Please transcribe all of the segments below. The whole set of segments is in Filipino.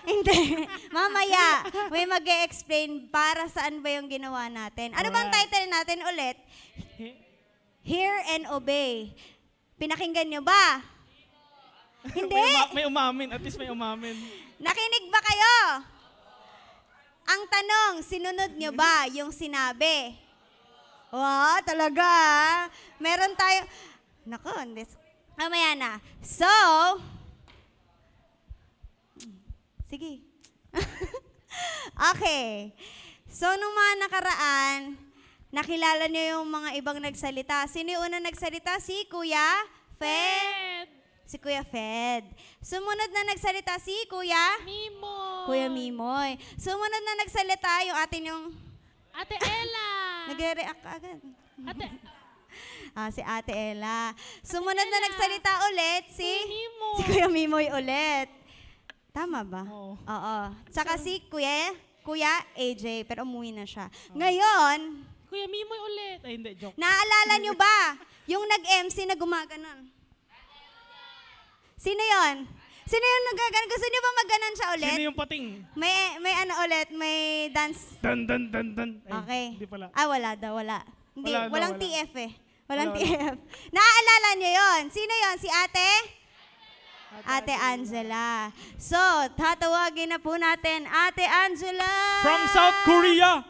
Hindi. Mamaya, may mag-e-explain para saan ba yung ginawa natin. Ano bang title natin ulit? Hear and Obey. Pinakinggan nyo ba? Hindi. May umamin. At least may umamin. Nakinig ba kayo? Ang tanong, sinunod nyo ba yung sinabi? Wow, talaga ah. Meron tayo. Nako, mamaya na. So, sige. Okay. So, nung mga nakaraan, nakilala niyo yung mga ibang nagsalita. Sino yung unang nagsalita? Si Kuya Fed. Si Kuya Fed. Sumunod na nagsalita si Kuya Mimo! Kuya Mimoy. Sumunod na nagsalita yung atin yung Ate Ella! nagre-react ka agad. Ate... Si Ate Ella. Sumunod na nagsalita ulit si Mimo! si Kuya Mimoy ulit. Tama ba? Oo. Oo. Tsaka si Kuya AJ, pero umuwi na siya. Ngayon, Kuya Mimoy ulit! Ay, hindi. Joke. naaalala nyo ba yung nag-MC na gumaganon? Sino yon? Sino yung nagaganon? Gusto niyo ba magganon siya ulit? Sino yung pating? May ano ulit, may dance. Dan, dan, dan, dan. Ay, Okay. Hindi pala. Wala daw, wala. Hindi, Wala daw, walang wala. TF eh. Walang Wala, TF. Naaalala niyo yon? Sino yon? Si Ate? Ate Angela. So, tatawagin na po natin Ate Angela. From South Korea!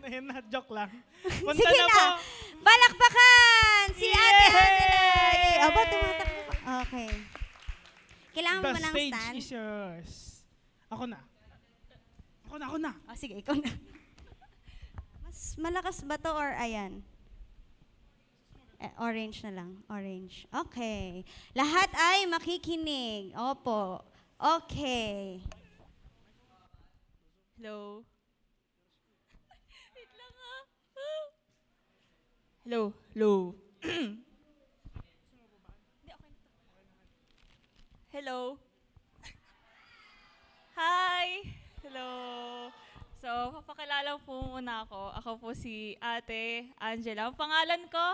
Ayun na, joke lang. Punta Sige na na. po. Palakpakan! Si Ate Yay! Angela. Aba, tumatakbo pa. Okay. Kailangan The mo ng stage stand? is yours. Ako na. Ako na. Sige, ikaw na. Mas malakas ba to or ayan? Orange na lang. Orange. Okay. Lahat ay makikinig. Opo. Okay. Hello? Wait lang ah. Hello? Hello? Hindi, okay na to. Hello? Hi! Hello! So, papakilala po muna ako. Ako po si Ate Angela. Ang pangalan ko?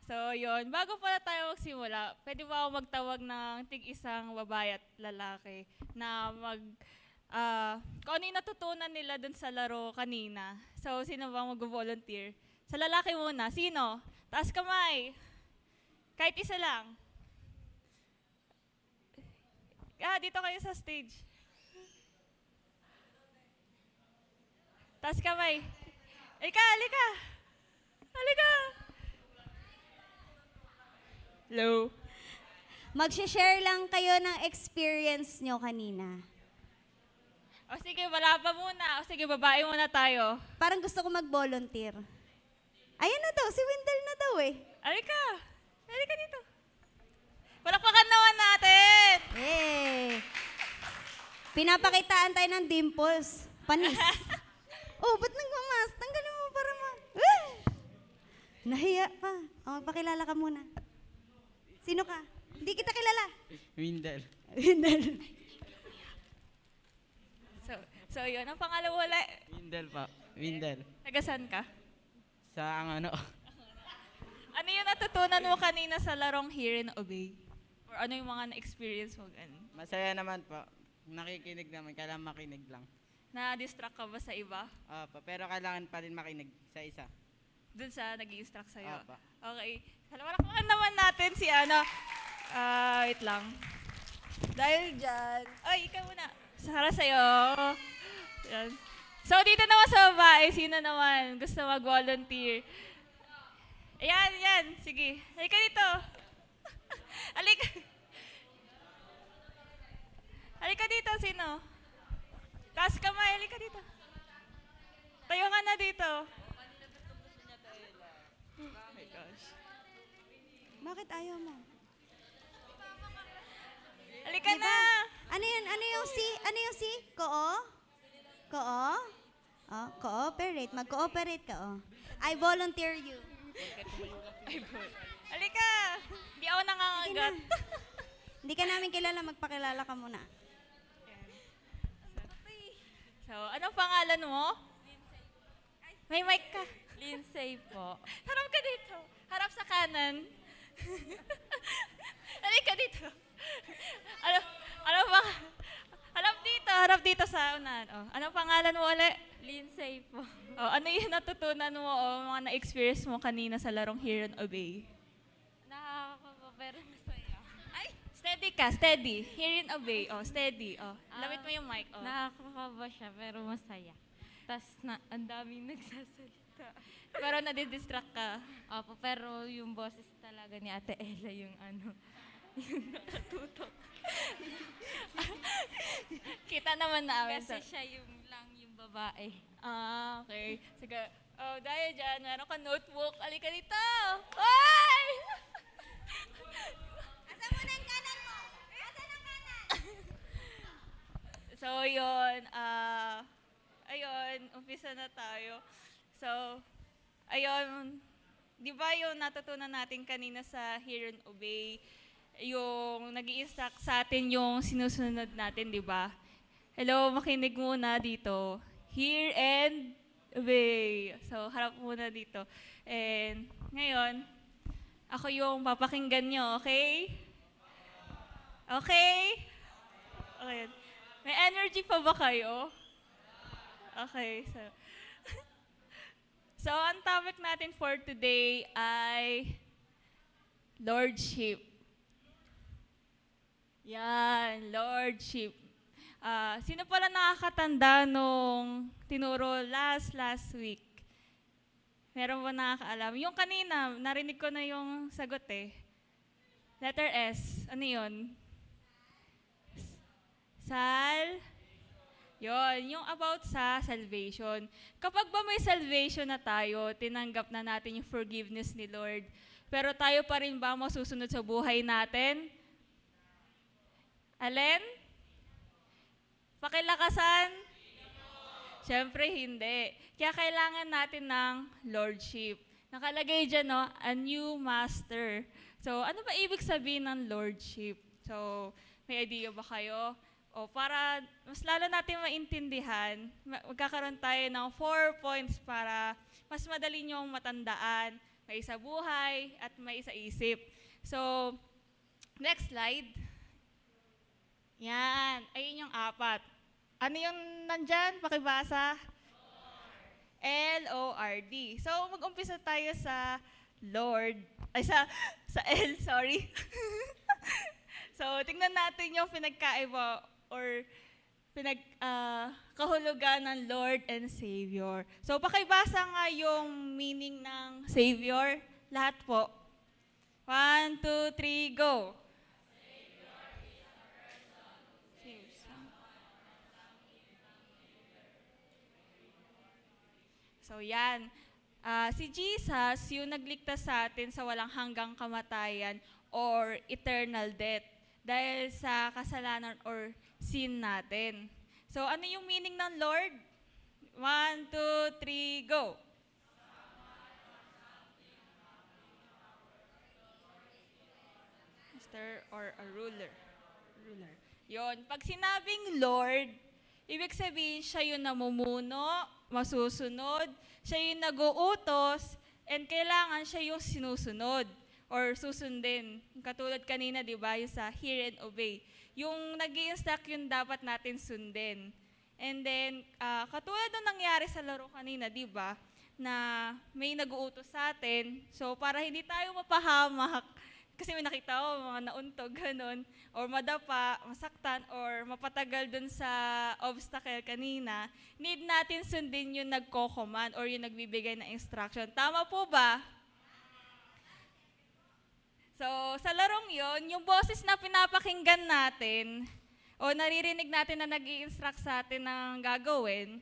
So, yun. Bago pala tayo magsimula, pwede ba ako magtawag ng tig-isang babae at lalaki na kung ano yung natutunan nila dun sa laro kanina. So, sino bang mag-volunteer? Sa lalaki muna. Sino? Taas kamay. Kahit isa lang. Dito kayo sa stage. Taas kamay. Halika, halika. Halika. Hello. Mag-share lang kayo ng experience nyo kanina. O sige, wala pa muna. O sige, babae muna tayo. Parang gusto ko mag-volunteer. Ayan na daw, si Wendell na daw eh. Halika. Halika dito. Palakpakan naman natin. Pinapakitaan tayo ng dimples. Panis. Ba't nagmamas? Tanggalin mo para Nahiya pa. Magpakilala ka muna. Sino ka? Hindi kita kilala. Windel. Wendell. So yun. Ang pangalan wala. Windel pa. Windel. Tagasan ka? Sa ano? Ano yung natutunan mo kanina sa larong Hear and Obey? Or ano yung mga na-experience mo? Masaya naman po. Nakikinig naman. Kailangan makinig lang. Na-distract ka ba sa iba? Pero kailangan pa rin makinig sa isa. Dun sa nag-i-instruct sa'yo? Apa. Okay. Palakpakan naman natin si wait lang. Dahil dyan. Ay, ikaw muna. Para sa'yo. Yan. So, dito naman sa babae, sino naman gusto mag-volunteer? Ayan, yan. Sige. Halika dito. Halika. Halika dito, sino? Taas kamay, halika dito. Tayo nga na dito. Oh my gosh. Bakit ayaw mo? Halika Diba? na. Ano yun? Ano yung si? Ano yung si? Koo? Koo? Cooperate. Mag-cooperate ka, I volunteer you. Halika. Hindi ako Sige na. nangangagat. Hindi ka namin kilala, magpakilala ka muna. So, anong pangalan mo? May mic ka. Lindsay po. Harap ka dito. Harap sa kanan. Halika dito. Ano, dito sa unahan. Oh, anong pangalan mo ulit? Lindsay po. Oh, ano yung natutunan mo o mga na-experience mo kanina sa larong Hear and Obey? Nakakapa pero masaya. Ay, steady ka, steady. Hear and Obey. Oh, steady. Oh, lamit mo yung mic. Oh. Nakakaba siya pero masaya. Tas na, ang daming nagsasalita. Pero nadidistract ka. Opo, pero yung boses talaga ni Ate Ella yung ano, yung nakatutok. Kita naman namin. Kasi siya yung lang yung babae. Ah, okay. Sige. Oh, dahil dyan, meron ka notebook. Alika dito! Ay! Asa mo na yung kanan mo? Asa na kanan? So, yun. Ayun, umpisa na tayo. So, ayun. Di ba yung natutunan natin kanina sa Hear and Obey, yung nag-i-instruct sa atin yung sinusunod natin, di ba? Hello, makinig muna dito. Hear and Obey. So, harap muna dito. And ngayon, ako yung papakinggan nyo, okay? Okay? Okay. May energy pa ba kayo? Okay, so... So, ang topic natin for today ay Lordship. Yan, Lordship. Sino pala nakakatanda nung tinuro last week? Meron ba nakakaalam? Yung kanina, narinig ko na yung sagot eh. Letter S. Ano yun? Yon, yung about sa salvation. Kapag ba may salvation na tayo, tinanggap na natin yung forgiveness ni Lord, pero tayo pa rin ba masusunod sa buhay natin? Alin? Pakilakasan? Siyempre hindi. Kaya kailangan natin ng Lordship. Nakalagay dyan, no? A new master. So, ano ba ibig sabihin ng Lordship? So, may idea ba kayo? O para mas lalo natin maintindihan, magkakaroon tayo ng 4 points para mas madali niyong matandaan. May isa buhay at may isa isip. So, next slide. Yan. Ayun yung 4. Ano yung nandyan? Pakibasa. L-O-R-D. So, mag-umpisa tayo sa Lord. Ay, sa L, sorry. So, tingnan natin yung pinagkaiba or kahulugan ng Lord and Savior. So, pakibasa nga yung meaning ng Savior. Lahat po. 1, 2, 3, go. So, yan. Si Jesus, yung nagligtas sa atin sa walang hanggang kamatayan or eternal death dahil sa kasalanan or sin natin. So, ano yung meaning ng Lord? 1, 2, 3, go. Master or a ruler. Ruler. Yon. Pag sinabing Lord, ibig sabihin siya yung namumuno, masusunod, siya yung nag-uutos, and kailangan siya yung sinusunod or susundin. Katulad kanina, di ba, yung sa Hear and Obey. Yung nag-i-instruct yung dapat natin sundin. And then, katulad nung nangyari sa laro kanina, di ba, na may nag-uutos sa atin. So, para hindi tayo mapahamak, kasi may nakita ko, mga nauntog, ganun, or madapa, masaktan, or mapatagal dun sa obstacle kanina, need natin sundin yung nagko-command or yung nagbibigay ng instruction. Tama po ba? So, sa larong yon, yung boses na pinapakinggan natin, o naririnig natin na nag-i-instruct sa atin ng gagawin,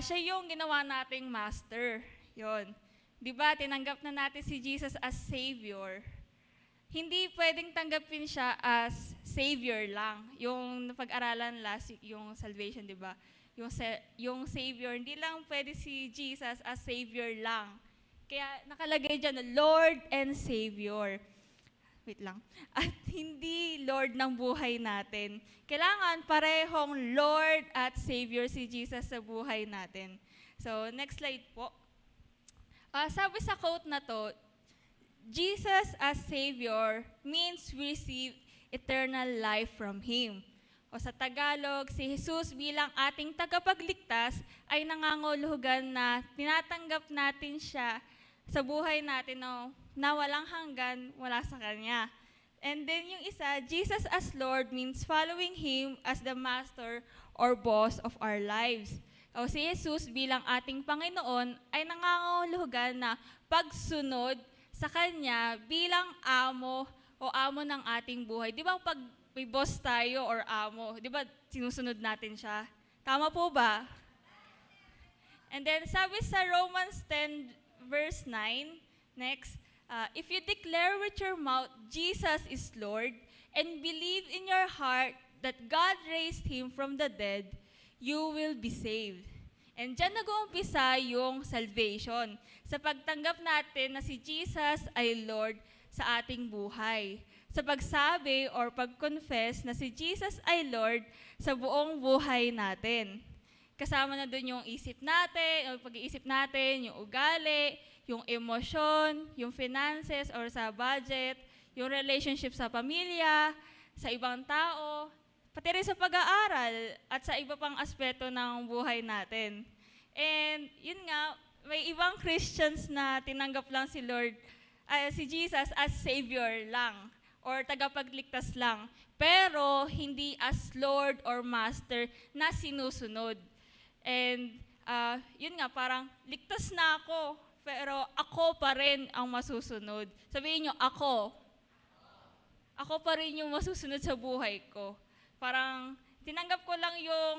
siya yung ginawa nating master. Yon. Di ba, tinanggap na natin si Jesus as Savior. Hindi pwedeng tanggapin siya as Savior lang. Yung pag-aralan last, yung salvation, di ba? Yung Savior, hindi lang pwede si Jesus as Savior lang. Kaya nakalagay dyan, Lord and Savior. Wait lang. At hindi Lord ng buhay natin. Kailangan parehong Lord at Savior si Jesus sa buhay natin. So, next slide po. Sabi sa quote na to, Jesus as Savior means we receive eternal life from Him. O sa Tagalog, si Jesus bilang ating tagapagligtas ay nanganguluhugan na tinatanggap natin siya sa buhay natin na walang hanggan wala sa Kanya. And then yung isa, Jesus as Lord means following Him as the master or boss of our lives. O si Jesus bilang ating Panginoon ay nangangahulugan na pagsunod sa Kanya bilang amo o amo ng ating buhay. Di ba pag may boss tayo or amo, di ba sinusunod natin siya? Tama po ba? And then sabi sa Romans 10 verse 9, next, if you declare with your mouth Jesus is Lord and believe in your heart that God raised Him from the dead, you will be saved. And dyan nag-uumpisa yung salvation. Sa pagtanggap natin na si Jesus ay Lord sa ating buhay. Sa pagsabi or pag-confess na si Jesus ay Lord sa buong buhay natin. Kasama na dun yung isip natin, yung pag-iisip natin, yung ugali, yung emosyon, yung finances or sa budget, yung relationship sa pamilya, sa ibang tao, pati rin sa pag-aaral at sa iba pang aspeto ng buhay natin. And yun nga, may ibang Christians na tinanggap lang si si Jesus as Savior lang or tagapagligtas lang. Pero hindi as Lord or Master na sinusunod. And yun nga, parang ligtas na ako, pero ako pa rin ang masusunod. Sabihin nyo, ako. Ako pa rin yung masusunod sa buhay ko. Parang tinanggap ko lang yung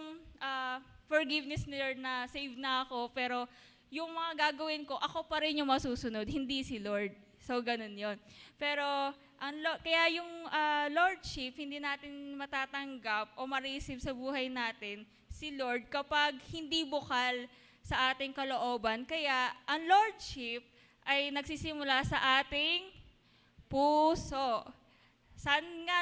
forgiveness ni Lord na save na ako, pero yung mga gagawin ko, ako pa rin yung masusunod, hindi si Lord. So, ganun yon. Pero, kaya yung Lordship, hindi natin matatanggap o ma-receive sa buhay natin si Lord kapag hindi bukal sa ating kalooban. Kaya, ang Lordship ay nagsisimula sa ating puso. Saan nga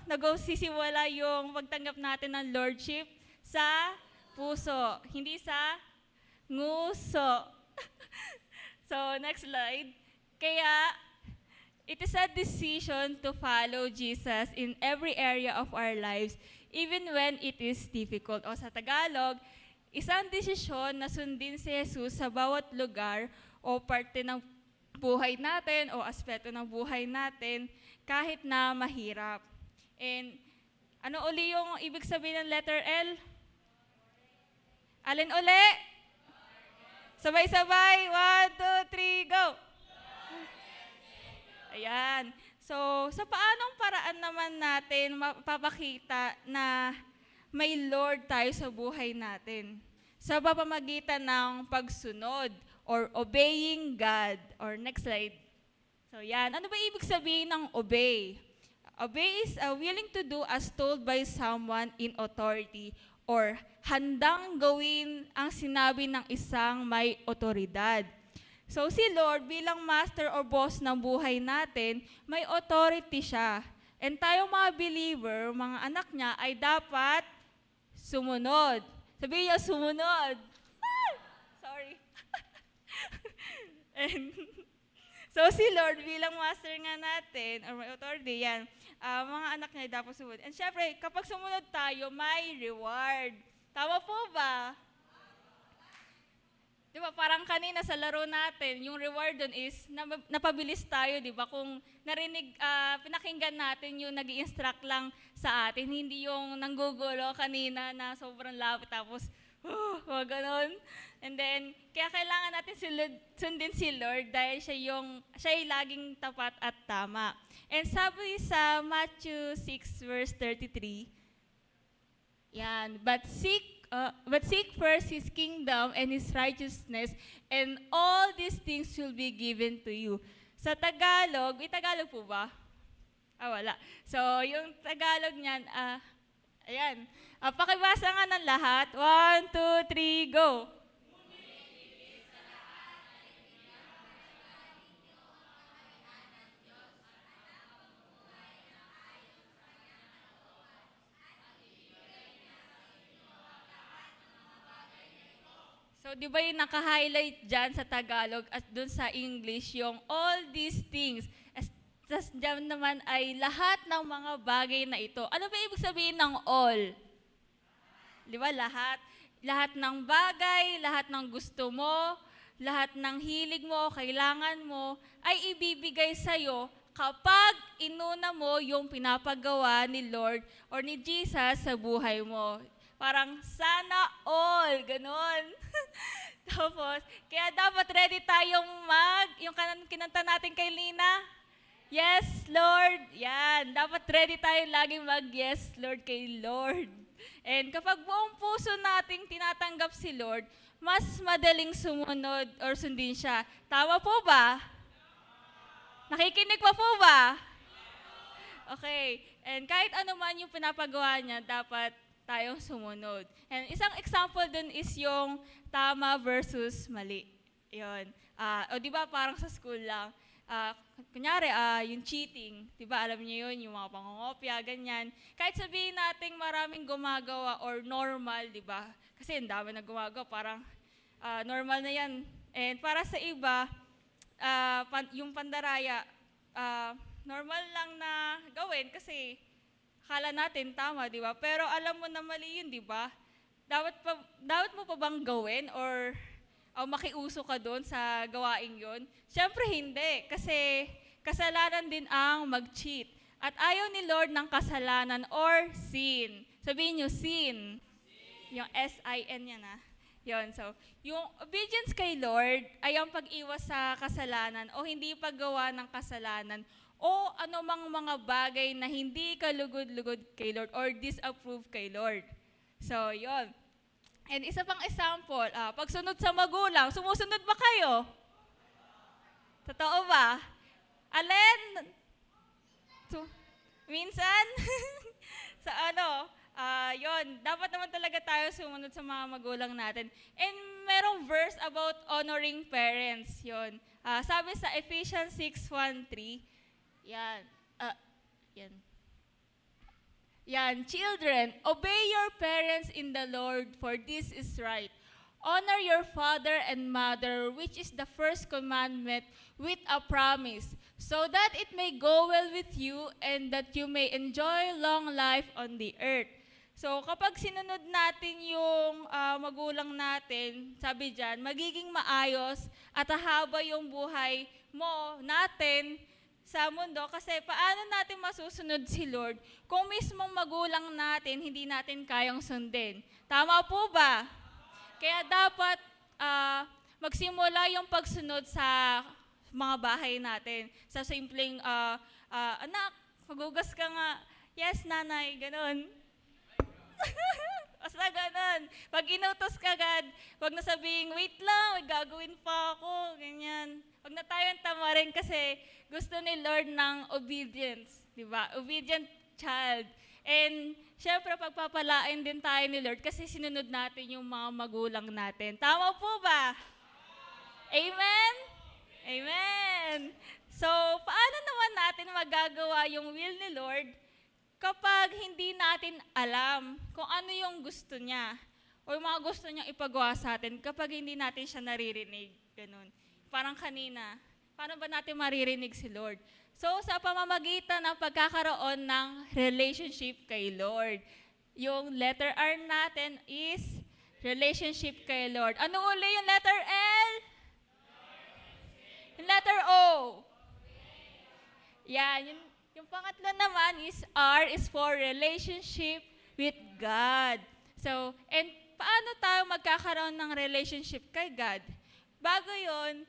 nagsisimula yung pagtanggap natin ng Lordship? Sa puso, hindi sa nguso. So, next slide. Kaya, it is a decision to follow Jesus in every area of our lives, even when it is difficult. O sa Tagalog, isang desisyon na sundin si Jesus sa bawat lugar o parte ng buhay natin o aspeto ng buhay natin kahit na mahirap. And ano uli yung ibig sabihin ng letter L? Alin uli? Sabay-sabay. 1, 2, 3, go! Ayan. So, sa paanong paraan naman natin mapapakita na may Lord tayo sa buhay natin? Sa pamamagitan ng pagsunod or obeying God. Or next slide. So, yan. Ano ba ibig sabihin ng obey? Obey is willing to do as told by someone in authority or handang gawin ang sinabi ng isang may otoridad. So si Lord bilang master or boss ng buhay natin, may authority siya. And tayong mga believer, mga anak niya, ay dapat sumunod. Sabihin niyo, sumunod. Ah! Sorry. And, so si Lord bilang master nga natin, or may authority, yan, mga anak niya ay dapat sumunod. And syempre, kapag sumunod tayo, may reward. Tama po ba? Di ba, parang kanina sa laro natin, yung reward dun is napabilis tayo, di ba? Kung narinig, pinakinggan natin yung nag-i-instruct lang sa atin, hindi yung nanggugulo kanina na sobrang lapit tapos, ganon. And then, kaya kailangan natin sundin si Lord dahil siya ay laging tapat at tama. And sabi sa Matthew 6 verse 33, yan, but seek first His kingdom and His righteousness, and all these things will be given to you. Sa Tagalog, may Tagalog po ba? Wala. So, yung Tagalog niyan, ayan. Pakibasa nga ng lahat. 1, 2, 3, go! So, di ba yung naka-highlight dyan sa Tagalog at dun sa English, yung all these things. tas dyan naman ay lahat ng mga bagay na ito. Ano ba ibig sabihin ng all? Di ba? Lahat. Lahat ng bagay, lahat ng gusto mo, lahat ng hilig mo, kailangan mo, ay ibibigay sa'yo kapag inuna mo yung pinapagawa ni Lord or ni Jesus sa buhay mo. Parang sana all, ganon. Tapos, kaya dapat ready tayong yung kinanta natin kay Lina, yes, Lord. Yan, dapat ready tayo laging yes, Lord, kay Lord. And kapag buong puso nating tinatanggap si Lord, mas madaling sumunod or sundin siya. Tama po ba? Nakikinig pa po ba? Okay. And kahit ano man yung pinapagawa niya, dapat tayong sumunod. And isang example dun is yung tama versus mali. Yun. O di ba parang sa school lang, kunyari, yung cheating, di ba alam niyo yun, yung mga pangongopya, ganyan. Kahit sabihin nating maraming gumagawa or normal, di ba? Kasi ang dami na gumagawa, parang normal na yan. And para sa iba, yung pandaraya, normal lang na gawin kasi akala natin tama, di ba? Pero alam mo na mali yun, di ba? Dapat mo pa bang gawin or makiuso ka doon sa gawaing yon? Siyempre hindi, kasi kasalanan din ang mag-cheat. At ayaw ni Lord ng kasalanan or sin. Sabihin niyo, sin. Yung S-I-N yan Yun, so, yung obedience kay Lord ay ang pag-iwas sa kasalanan o hindi paggawa ng kasalanan o anumang mga bagay na hindi kalugod-lugod kay Lord or disapprove kay Lord. So, yun. And isa pang example, pagsunod sa magulang, sumusunod ba kayo? Totoo ba? Alin? Minsan? Sa yun, dapat naman talaga tayo sumunod sa mga magulang natin. And merong verse about honoring parents, yun. Sabi sa Ephesians 6:1-3, yan. Yan, children, obey your parents in the Lord, for this is right. Honor your father and mother, which is the first commandment, with a promise, so that it may go well with you and that you may enjoy long life on the earth. So kapag sinunod natin yung magulang natin, sabi dyan, magiging maayos at hahaba yung buhay natin sa mundo, kasi paano natin masusunod si Lord kung mismong magulang natin hindi natin kayang sundin? Tama po ba? Kaya dapat magsimula yung pagsunod sa mga bahay natin. Sa simpleng, anak, magugas ka nga. Yes, nanay, ganun. Basta ganun. Pag inutos ka agad, wag na sabihing, wait lang, may gagawin pa ako, ganyan. Wag na tayong tamarin kasi gusto ni Lord ng obedience, di ba? Obedient child. And syempre, pagpapalain din tayo ni Lord kasi sinunod natin yung mga magulang natin. Tama po ba? Amen? Amen. So, paano naman natin magagawa yung will ni Lord kapag hindi natin alam kung ano yung gusto niya o yung mga gusto niyang ipagawa sa atin kapag hindi natin siya naririnig? Ganun. Parang kanina, paano ba natin maririnig si Lord? So, sa pamamagitan ng pagkakaroon ng relationship kay Lord. Yung letter R natin is relationship kay Lord. Ano uli yung letter L? Yung letter O. Yan. Yung pangatlo naman is R is for relationship with God. So, and paano tayo magkakaroon ng relationship kay God? Bago yun,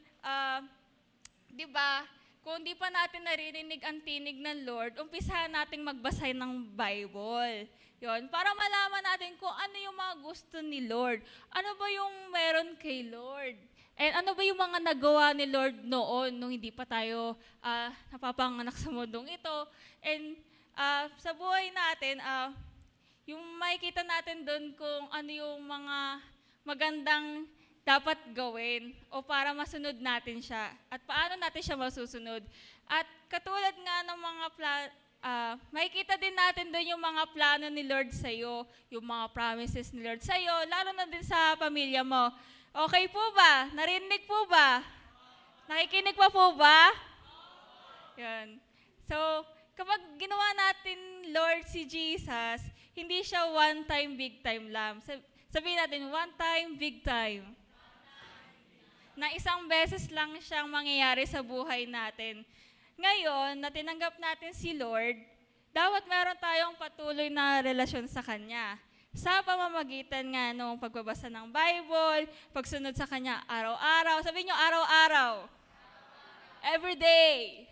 di ba, kung di pa natin naririnig ang tinig ng Lord, umpisahan nating magbasa ng Bible. Yon, para malaman natin kung ano yung mga gusto ni Lord. Ano ba yung meron kay Lord? And ano ba yung mga nagawa ni Lord noon nung hindi pa tayo napapanganak sa mundong ito? And sa buhay natin, yung makikita natin doon kung ano yung mga magandang dapat gawin o para masunod natin siya at paano natin siya masusunod. At katulad nga ng mga makikita din natin doon yung mga plano ni Lord sa'yo, yung mga promises ni Lord sa'yo, lalo na din sa pamilya mo. Okay po ba? Narinig po ba? Nakikinig pa po ba? Yan. So, kapag ginawa natin, Lord, si Jesus, hindi siya one time, big time lang. Sabihin natin, one time, big time. Na isang beses lang siyang mangyayari sa buhay natin. Ngayon, na tinanggap natin si Lord, dapat meron tayong patuloy na relasyon sa Kanya. Sa pamamagitan nga nung pagbabasa ng Bible, pagsunod sa Kanya araw-araw. Sabihin nyo, araw-araw. Every day.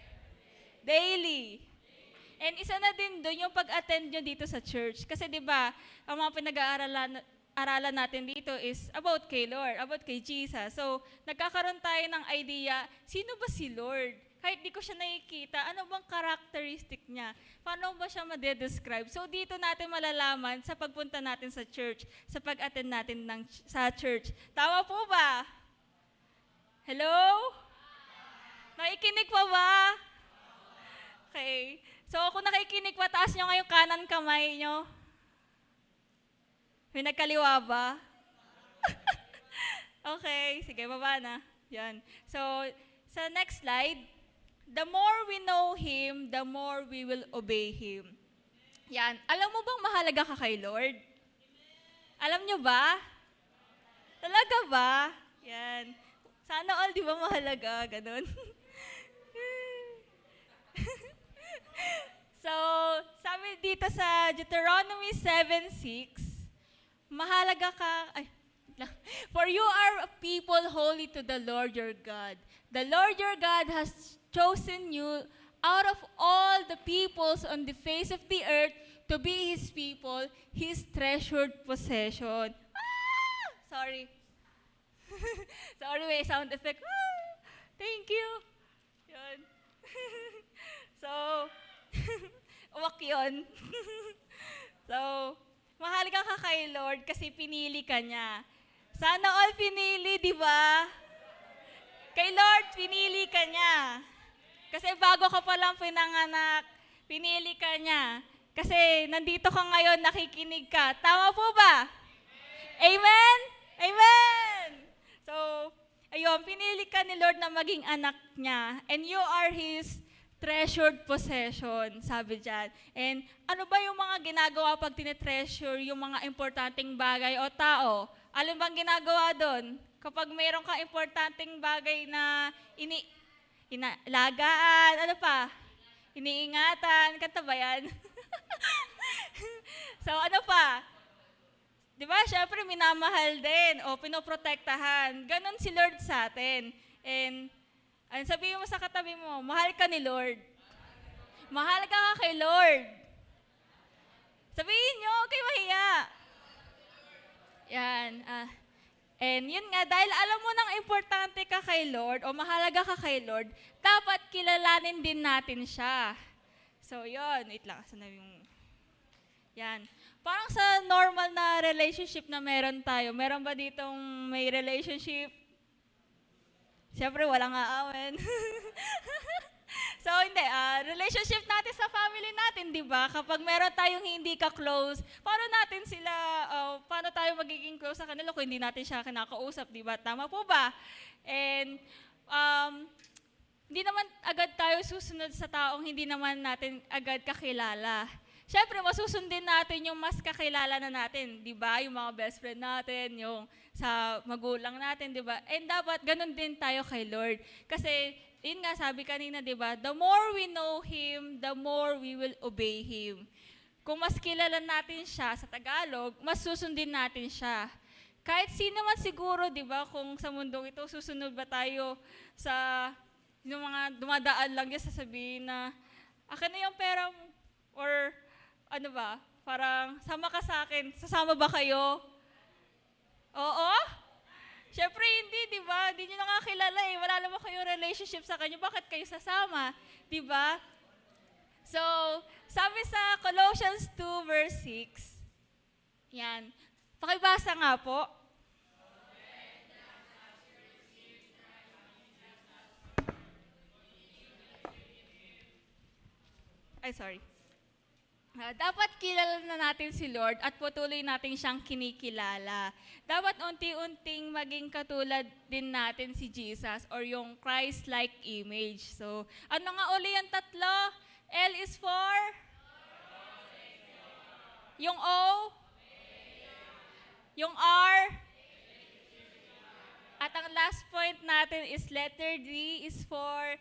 Daily. And isa na din doon yung pag-attend nyo dito sa church. Kasi di ba, ang mga pinag-aaralan natin dito is about kay Lord, about kay Jesus. So, nagkakaroon tayo ng idea, sino ba si Lord? Kahit di ko siya nakikita, ano bang characteristic niya? Paano ba siya ma-describe? So, dito natin malalaman sa pagpunta natin sa church, sa pag-attend natin sa church. Tama po ba? Hello? Nakikinig pa ba? Okay. So, kung nakikinig pa, taas nyo nga yung kanan kamay nyo. May nagkaliwa ba? Okay, sige, baba na. Yan. So, sa next slide, the more we know Him, the more we will obey Him. Yan. Alam mo bang mahalaga ka kay Lord? Alam nyo ba? Talaga ba? Yan. Sana all, di ba mahalaga? Ganon. So, sabi dito sa Deuteronomy 7:6, mahalaga ka, for you are a people holy to the Lord your God. The Lord your God has chosen you out of all the peoples on the face of the earth to be His people, His treasured possession. Ah! Sorry. Sorry, may sound effect. Ah! Thank you. Yun. So, uwak yun. So, mahalaga ka kay Lord kasi pinili ka niya. Sana all pinili, di ba? Kay Lord, pinili ka niya. Kasi bago ka pa lang pinanganak, pinili ka niya. Kasi nandito ka ngayon, nakikinig ka. Tama po ba? Amen? Amen! So, ayun, pinili ka ni Lord na maging anak niya. And you are His treasured possession, sabi dyan. And ano ba yung mga ginagawa pag tinetreasure yung mga importanteng bagay o tao? Alam bang ginagawa doon? Kapag mayroon kang importanteng bagay na inalagaan, ano pa? Iniingatan, kanta ba yan? So ano pa? Di ba, syempre minamahal din o pinoprotektahan. Ganon si Lord sa atin. And sabihin mo sa katabi mo, mahal ka ni Lord. Mahal ka kay Lord. Sabihin nyo, okay mahiya. Yan. And yun nga, dahil alam mo nang importante ka kay Lord o mahalaga ka kay Lord, dapat kilalanin din natin siya. So yun, wait lang. Sana yung... Yan. Parang sa normal na relationship na meron tayo, meron ba ditong may relationship? Siyempre, walang aawin. So, hindi. Relationship natin sa family natin, di ba? Kapag meron tayong hindi ka-close, paano tayo magiging close sa kanila kung hindi natin siya kinakausap, di ba? Tama po ba? And, hindi naman agad tayo susunod sa taong hindi naman natin agad kakilala. Siyempre, masusundin natin yung mas kakilala na natin, di ba? Yung mga best friend natin, yung sa magulang natin, di ba? And dapat ganun din tayo kay Lord. Kasi, yun nga, sabi kanina, di ba? The more we know Him, the more we will obey Him. Kung mas kilala natin siya sa Tagalog, mas susundin natin siya. Kahit sino man siguro, di ba, kung sa mundong ito, susunod ba tayo sa yung mga dumadaan lang yan, sasabihin na, akin na yung pera mo, or ano ba, parang sama ka sa akin, sasama ba kayo? Oo? Siyempre hindi, di ba? Hindi nyo na nga kilala eh. Wala naman kayong relationship sa kanya. Bakit kayo sasama? Di ba? So, sabi sa Colossians 2 verse 6, yan. Pakibasa nga po. Ay, sorry. Dapat kilala na natin si Lord at patuloy natin siyang kinikilala. Dapat unti-unting maging katulad din natin si Jesus or yung Christ-like image. So, ano nga uli yung tatlo? L is for? Yung O? Yung R? At ang last point natin is letter D is for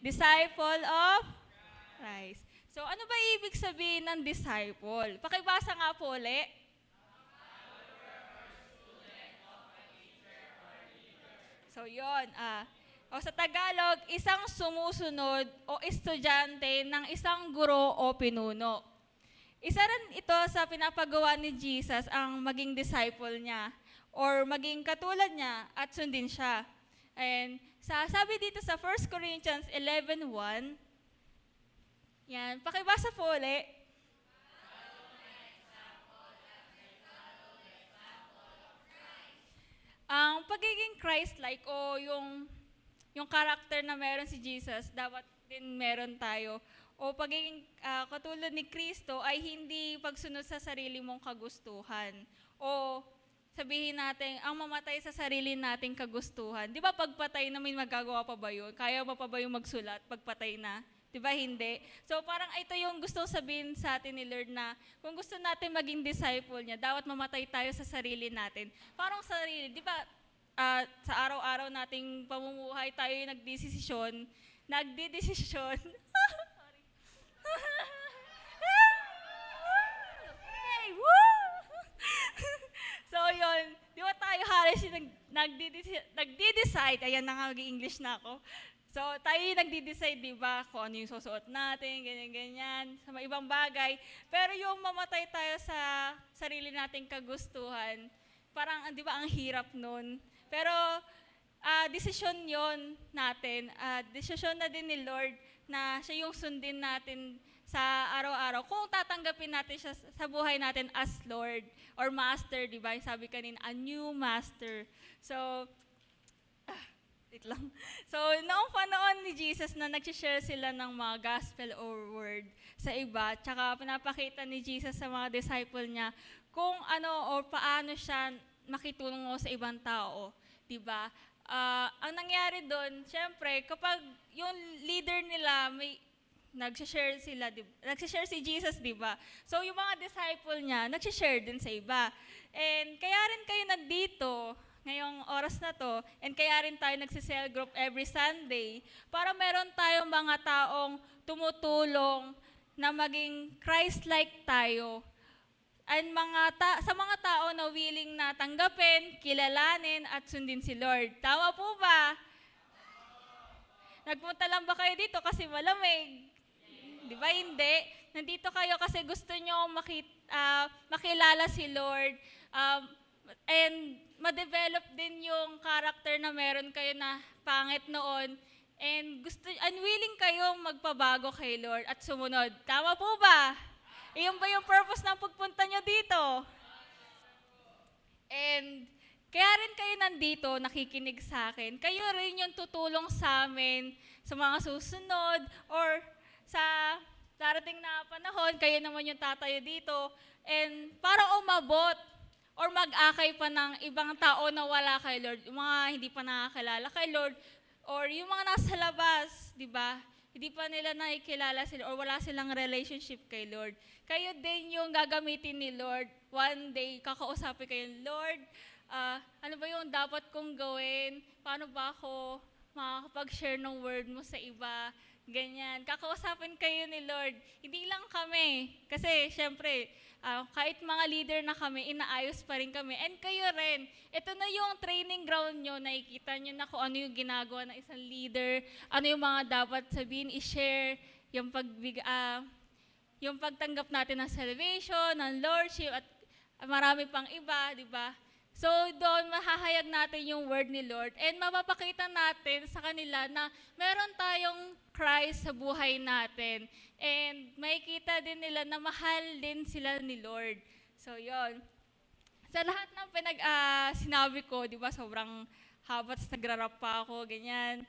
disciple of Christ. So ano ba ibig sabihin ng disciple? Pakibasa nga po ulit. So yon, o sa Tagalog, isang sumusunod o estudyante ng isang guro o pinuno. Isa rin ito sa pinapagawa ni Jesus ang maging disciple niya or maging katulad niya at sundin siya. And sabi dito sa 1 Corinthians 11:1, yan, pakibasa po ulit. Ang pagiging Christ-like o yung character na meron si Jesus, dapat din meron tayo. O pagiging katulad ni Kristo ay hindi pagsunod sa sarili mong kagustuhan. O sabihin natin, ang mamatay sa sarili nating kagustuhan. Di ba pagpatay namin magagawa pa ba yun? Kaya ba pa ba yung magsulat pagpatay na? Di ba hindi? So parang ito yung gustong sabihin sa atin ni Lord na kung gusto natin maging disciple niya, dapat mamatay tayo sa sarili natin. Parang sarili, di ba sa araw-araw nating pamumuhay tayo yung nagdidesisyon. Sorry. Hey, woo! So yun, di ba tayo halos yung nagdi-decide, ayan na nga, mag-English na ako. So tayo yung nagdi-decide, di ba, kung ano yung susuot natin, ganyan-ganyan, sa mga ibang bagay. Pero yung mamatay tayo sa sarili nating kagustuhan, parang, di ba, ang hirap nun. Pero desisyon yon natin, desisyon na din ni Lord na siya yung sundin natin sa araw-araw. Kung tatanggapin natin siya sa buhay natin as Lord or Master, di ba? Sabi kanina, a new Master. So, wait lang. So, noong panahon ni Jesus na nag-share sila ng mga gospel or word sa iba, tsaka pinapakita ni Jesus sa mga disciple niya kung ano o paano siya makitulong sa ibang tao, di ba? Ang nangyari doon, syempre, kapag yung leader nila may nag-share si Jesus, di ba? So, yung mga disciple niya, nag-share din sa iba. And kaya rin kayo nandito ngayong oras na to, and kaya rin tayo nagsisell group every Sunday, para meron tayong mga taong tumutulong na maging Christ-like tayo. And sa mga tao na willing na tanggapin, kilalanin, at sundin si Lord. Tama po ba? Nagpunta lang ba kayo dito kasi malamig? Di ba hindi? Nandito kayo kasi gusto nyo makilala si Lord, and ma-develop din yung character na meron kayo na pangit noon, and willing kayong magpabago kay Lord at sumunod. Tama po ba? Iyon ba yung purpose ng pagpunta nyo dito? And kaya rin kayo nandito, nakikinig sa akin. Kayo rin yung tutulong sa amin sa mga susunod or sa darating na panahon, kayo naman yung tatayo dito. And para umabot or mag-akay pa ng ibang tao na wala kay Lord, yung mga hindi pa nakakilala kay Lord, or yung mga nasa labas, di ba? Hindi pa nila nakikilala sila or wala silang relationship kay Lord. Kayo din yung gagamitin ni Lord. One day, kakausapin kayo, Lord, ano ba yung dapat kong gawin? Paano ba ako makakapag-share ng word mo sa iba? Ganyan. Kakausapin kayo ni Lord. Hindi lang kami. Kasi, syempre, kahit mga leader na kami, inaayos pa rin kami. And kayo rin. Ito na yung training ground nyo. Nakikita nyo na kung ano yung ginagawa ng isang leader, ano yung mga dapat sabihin, i-share, yung pagtanggap natin ng salvation, ng lordship, at marami pang iba, di ba? So, doon mahahayag natin yung word ni Lord and mapapakita natin sa kanila na meron tayong Christ sa buhay natin. And makikita din nila na mahal din sila ni Lord. So, yon. Sa lahat ng sinabi ko, di ba, sobrang haba, nagrarap pa ako, ganyan.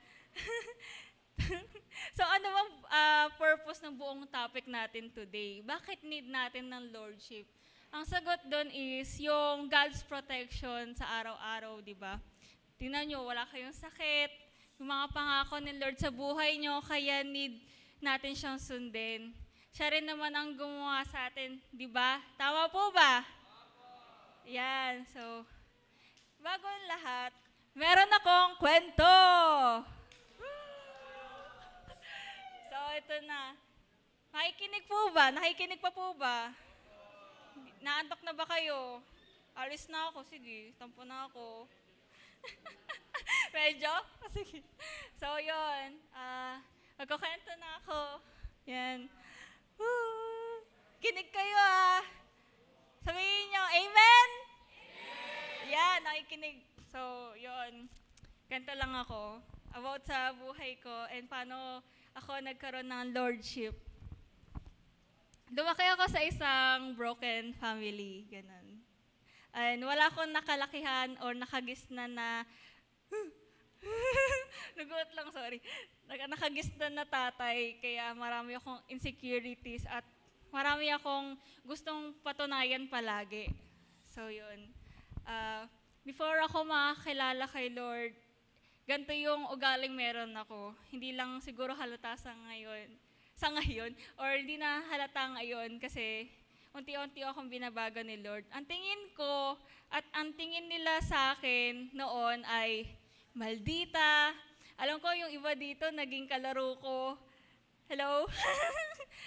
So, ano bang purpose ng buong topic natin today? Bakit need natin ng Lordship? Ang sagot doon is yung God's protection sa araw-araw, di ba? Tingnan nyo, wala kayong sakit, yung mga pangako ni Lord sa buhay nyo, kaya need natin siyang sundin. Siya rin naman ang gumawa sa atin, di ba? Tama po ba? Yan, so, bago ang lahat, meron akong kwento. So, ito na. Nakikinig po ba? Nakikinig pa po ba? Naantok na ba kayo? Alis na ako, sige, tampo na ako. Medyo? Sige. So, yun. Magkukwento na ako. Yan. Woo! Kinig kayo Sabihin nyo, Amen? Yan, nakikinig. So, yun. Ganito lang ako. About sa buhay ko and paano ako nagkaroon ng lordship. Lumaki ako sa isang broken family. Ganun. And wala akong nakalakihan or nakagisnan na nagulat lang, sorry. Nakagisnan na tatay, kaya marami akong insecurities at marami akong gustong patunayan palagi. So, yun. Before ako makakilala kay Lord, ganito yung ugaling meron ako. Hindi lang siguro halata sa ngayon, or hindi na halata ngayon kasi unti-unti akong binabago ni Lord. Ang tingin ko at ang tingin nila sa akin noon ay maldita. Alam ko yung iba dito naging kalaro ko. Hello?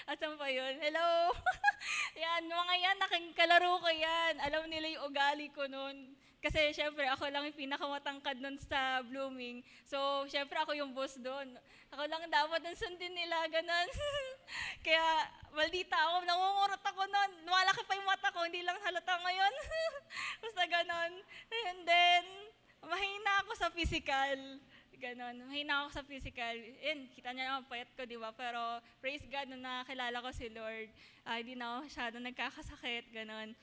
Asan pa yun? Hello? Yan, mga yan, naging kalaro ko yan. Alam nila yung ugali ko noon. Kasi syempre ako lang yung pinakamatangkad nun sa Blooming. So syempre ako yung boss doon. Ako lang dapat ang sundin nila, ganun. Kaya maldita ako, nangungurot ako nun. Lumalaki pa yung mata ko, hindi lang halata ngayon. Basta ganun. And then, mahina ako sa physical. Ganon. Mahina ako sa physical. And kita niya naman, payat ko, di ba? Pero praise God, nung nakakilala ko si Lord, hindi na ako masyado nagkakasakit, ganon.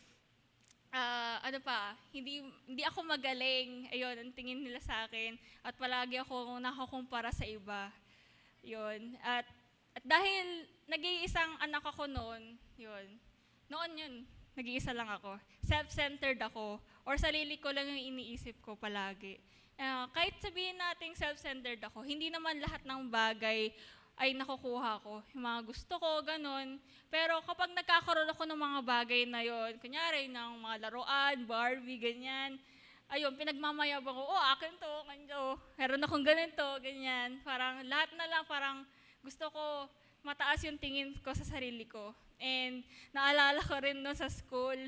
Hindi ako magaling. Ayun, ang tingin nila sa akin. At palagi ako nakakumpara sa iba. Yun. At dahil nag-iisang anak ako noon, yun, nag-iisa lang ako. Self-centered ako. Or sarili ko lang yung iniisip ko palagi. Kahit sabihin natin self-centered ako, hindi naman lahat ng bagay ay nakukuha ko. Yung mga gusto ko, ganun. Pero kapag nagkakaroon ako ng mga bagay na yon, kunyari ng mga laruan, Barbie, ganyan, ayun, pinagmamayabang ko, akin to, kanyo, meron akong ganito, ganyan. Parang lahat na lang, parang gusto ko mataas yung tingin ko sa sarili ko. And naalala ko rin no sa school,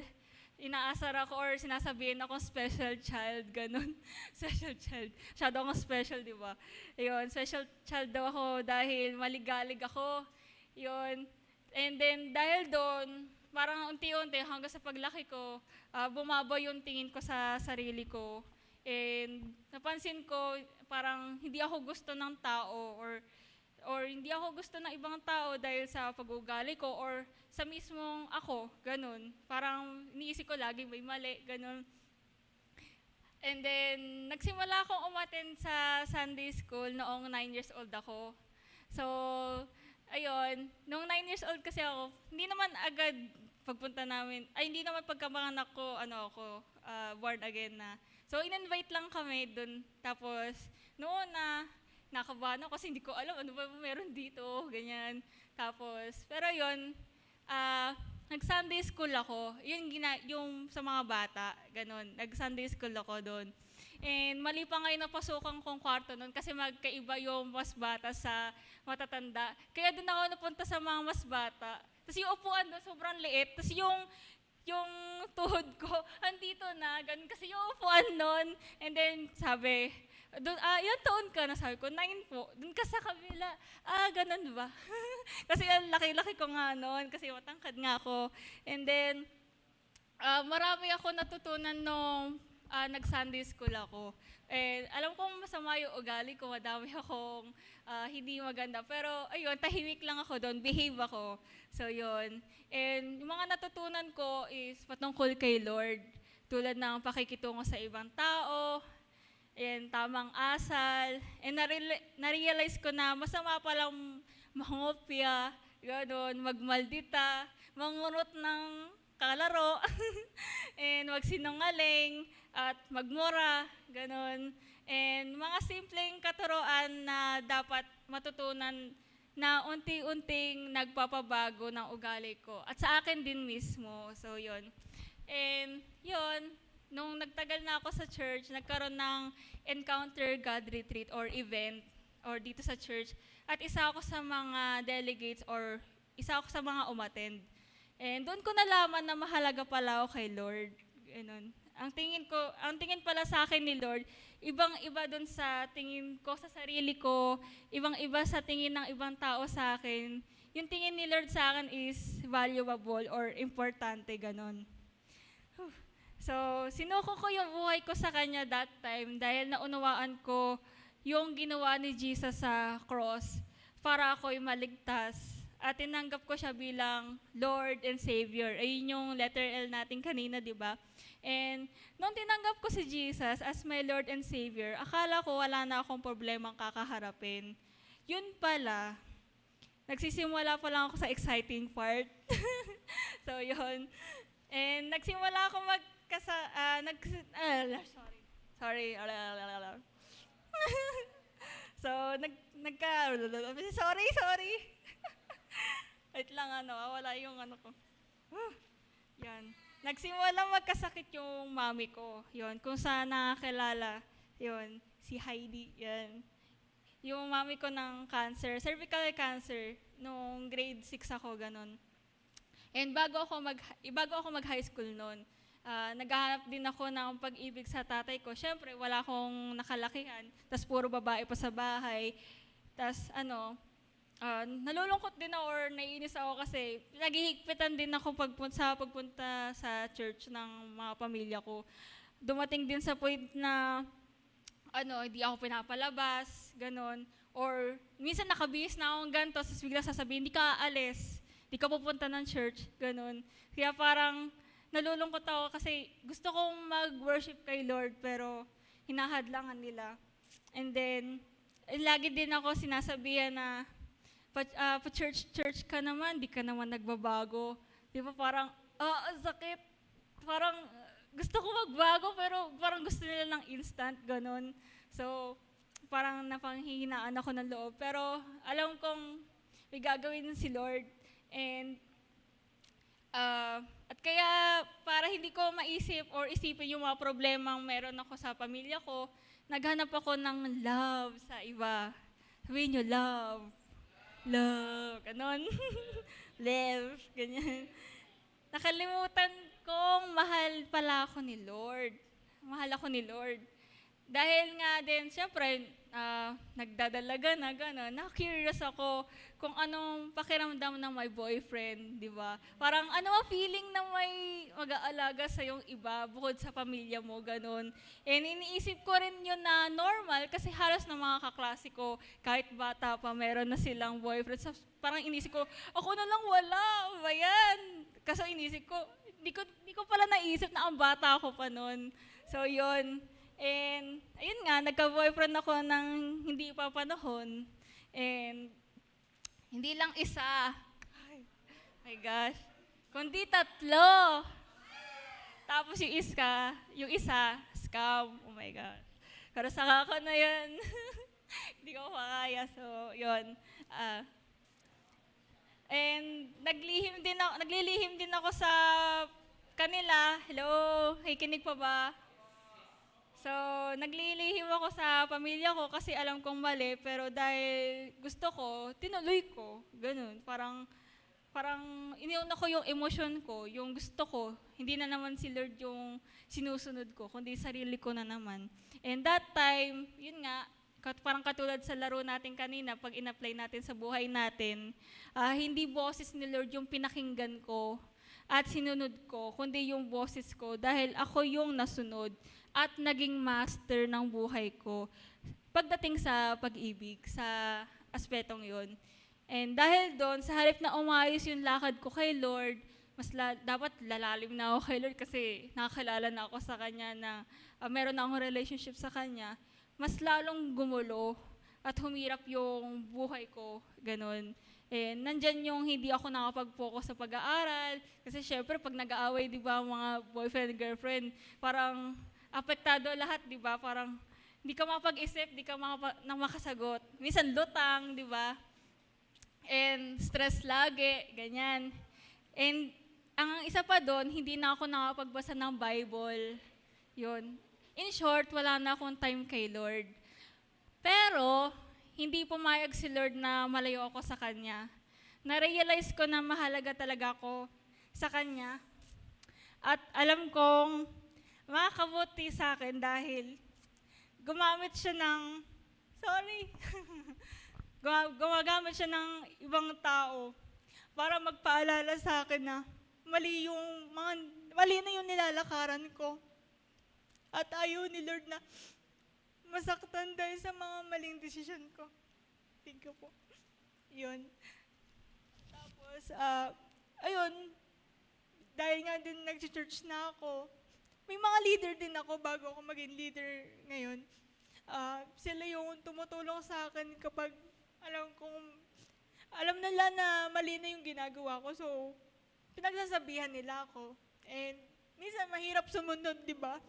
inaasar ako or sinasabihin akong special child, ganun. Special child. Masyado akong special, di ba? Yun, special child daw ako dahil maligalig ako. Yun. And then, dahil doon, parang unti-unti hanggang sa paglaki ko, bumaba yung tingin ko sa sarili ko. And napansin ko, parang hindi ako gusto ng tao or hindi ako gusto ng ibang tao dahil sa pag-ugali ko or sa mismong ako, ganun. Parang iniisip ko lagi may mali, ganun. And then, nagsimula akong umattend sa Sunday school noong 9 years old ako. So, ayun, noong 9 years old kasi ako, hindi naman agad pagpunta namin, hindi naman pagkamanganak ko, born again na. So, in-invite lang kami dun. Tapos, noon nakabahan ako kasi hindi ko alam ano ba meron dito, ganyan. Tapos, pero yun, nag-Sunday school ako. Yung sa mga bata, ganun. Nag-Sunday school ako doon. And mali pa ngayon napasukan kong kwarto noon kasi magkaiba yung mas bata sa matatanda. Kaya doon ako napunta sa mga mas bata. Tapos yung upuan doon, sobrang liit. Tapos yung tuhod ko, andito na, ganun kasi yung upuan noon. And then sabi, doon, ilang taon ka na? Sabi ko, 9 po. Doon ka sa kabila. Ganun ba? Kasi ang laki-laki ko nga noon, kasi matangkad nga ako. And then, marami ako natutunan nung nag-Sunday school ako. And alam kong masama yung ugali ko, madami akong hindi maganda. Pero ayun, tahimik lang ako doon, behave ako. So yun. And yung mga natutunan ko is patungkol kay Lord. Tulad ng pakikitungo sa ibang tao, and tamang asal. And na-realize ko na masama palang mangopya, gano'n, magmaldita, mangunot ng kalaro, and magsinungaling, at magmura, gano'n. And mga simpleng katuroan na dapat matutunan na unti-unting nagpapabago ng ugali ko. At sa akin din mismo. So, yun. And, yun, nung nagtagal na ako sa church, nagkaroon ng Encounter God Retreat or event or dito sa church. At isa ako sa mga delegates or isa ako sa mga umattend. And doon ko nalaman na mahalaga pala ako kay Lord. Ganun. Ang tingin pala sa akin ni Lord, ibang-iba doon sa tingin ko sa sarili ko, ibang-iba sa tingin ng ibang tao sa akin. Yung tingin ni Lord sa akin is valuable or importante, ganun. So, sinuko ko yung buhay ko sa Kanya that time dahil naunawaan ko yung ginawa ni Jesus sa cross para ako'y maligtas. At tinanggap ko siya bilang Lord and Savior. Ayun yung letter L natin kanina, di ba? And nung tinanggap ko si Jesus as my Lord and Savior, akala ko wala na akong problemang kakaharapin. Yun pala, nagsisimula pa lang ako sa exciting part. So, yun. And nagsimula ako sorry. So, sorry. Wait lang, wala yung ko. Yan. Nagsimula magkasakit yung mami ko. Yun, kung saan nakakilala. Yun, si Heidi. Yan. Yung mami ko ng cancer, cervical cancer, nung grade 6 ako, ganun. And bago ako mag-high school noon, naghahanap din ako ng pag-ibig sa tatay ko. Siyempre, wala akong nakalakihan. Tas puro babae pa sa bahay. Tas nalulungkot din ako or naiinis ako kasi naghihigpitan din ako pagpunta sa church ng mga pamilya ko. Dumating din sa point na hindi ako pinapalabas, ganon. Or minsan nakabihis na akong ganito, tapos bigla sasabihin, hindi ka aalis, hindi ka pupunta ng church, ganon. Kaya parang nalulungkot ako kasi gusto kong mag-worship kay Lord pero hinahadlangan nila. And then, lagi din ako sinasabihan na, pa-church ka naman, di ka naman nagbabago. Di ba parang, sakit. Parang gusto ko magbago pero parang gusto nila ng instant, ganun. So, parang napanghihinaan ako ng loob. Pero alam kong may gagawin si Lord. And, at kaya para hindi ko maisip or isipin yung mga problemang meron ako sa pamilya ko, naghanap ako ng love sa iba. Sabihin nyo, love, ganon. Love, ganyan. Nakalimutan kong mahal pala ako ni Lord. Mahal ako ni Lord. Dahil nga din, syempre, nagdadalaga na gano'n, na-curious ako kung anong pakiramdam ng my boyfriend, di ba? Parang ano ang feeling na may mag-aalaga sa yung iba bukod sa pamilya mo, gano'n. And iniisip ko rin yun na normal kasi halos ng mga kaklase ko, kahit bata pa, meron na silang boyfriend. So, parang inisip ko, ako na lang wala, ba yan? Kasi inisip ko, di ko pala naisip na ang bata ako pa noon. So, yun. And, ayun nga, nagka-boyfriend ako ng hindi pa panahon. And, hindi lang isa. Ay, my gosh. Kundi 3. Tapos yung isa, scam. Oh my gosh. Pero saka ko na yun. Hindi ko makaya. So, yun. And, naglilihim din ako sa kanila. Hello, kikinig pa ba? So, naglilihim ako sa pamilya ko kasi alam kong mali, pero dahil gusto ko, tinuloy ko. Ganun. Parang iniuna ko yung emosyon ko, yung gusto ko. Hindi na naman si Lord yung sinusunod ko, kundi sarili ko na naman. And that time, yun nga, parang katulad sa laro natin kanina, pag in-apply natin sa buhay natin, hindi boses ni Lord yung pinakinggan ko at sinunod ko, kundi yung boses ko dahil ako yung nasunod at naging master ng buhay ko pagdating sa pag-ibig, sa aspetong yon. And dahil doon, sa halip na umayos yung lakad ko kay Lord, dapat lalalim na ako kay Lord kasi nakakilala na ako sa Kanya na meron na akong relationship sa Kanya, mas lalong gumulo at humirap yung buhay ko, ganun. And nandyan yung hindi ako nakapag-focus sa pag-aaral. Kasi syempre, pag nag-aaway, di ba, mga boyfriend, girlfriend, parang apektado lahat, di ba? Parang hindi ka makapag-isip, hindi ka makasagot. Minsan lutang, di ba? and stress lagi, ganyan. And ang isa pa doon, hindi na ako nakapagbasa ng Bible. Yun. In short, wala na akong time kay Lord. Pero, hindi pumayag si Lord na malayo ako sa Kanya. Na-realize ko na mahalaga talaga ako sa Kanya. At alam kong makakabuti sa akin dahil gumamit siya ng, gumagamit siya ng ibang tao para magpaalala sa akin na mali na yung nilalakaran ko. At ayaw ni Lord na masaktan dahil sa mga maling desisyon ko. Thank you po. Yun. Tapos, ayun, dahil nga din nag-church na ako, may mga leader din ako bago ako maging leader ngayon. Sila yung tumutulong sa akin kapag alam nila na mali na yung ginagawa ko. So, pinagsasabihan nila ako. And minsan mahirap sumunod, di ba?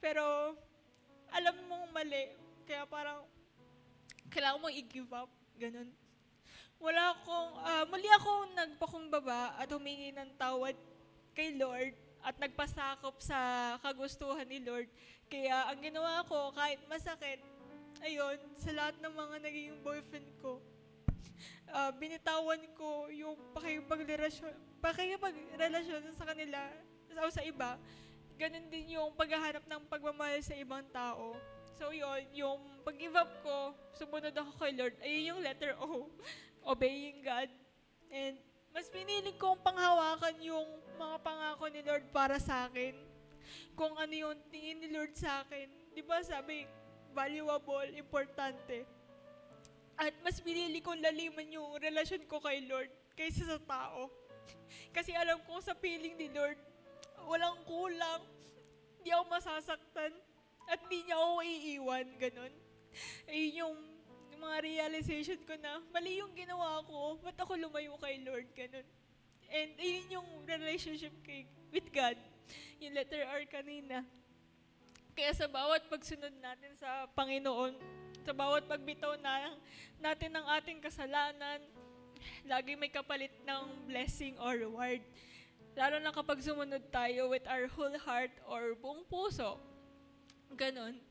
Pero alam mong mali. Kaya parang kailangan mong i-give up. Ganun. Muli akong nagpakumbaba at humingi ng tawad kay Lord at nagpasakop sa kagustuhan ni Lord. Kaya ang ginawa ko, kahit masakit, ayun, sa lahat ng mga naging boyfriend ko, binitawan ko yung pakikipagrelasyon sa kanila o sa iba. Ganun din yung paghahanap ng pagmamahal sa ibang tao. So yun, yung pag-give up ko, sumunod ako kay Lord, ayun yung letter O, obeying God. And mas pinili kong panghawakan yung mga pangako ni Lord para sa akin. Kung ano yung tingin ni Lord sa akin. Di ba sabi, valuable, importante. At mas pinili kong laliman yung relasyon ko kay Lord kaysa sa tao. Kasi alam ko sa piling ni Lord, walang kulang, hindi ako masasaktan, at hindi niya ako iiwan, ganun. Ayun yung mga realization ko na mali yung ginawa ko, ba't ako lumayo kay Lord, ganun. And ayun yung relationship with God, yung letter R kanina. Kaya sa bawat pagsunod natin sa Panginoon, sa bawat pagbitaw natin ng ating kasalanan, lagi may kapalit ng blessing or reward. Lalo na kapag sumunod tayo with our whole heart or buong puso. Ganon.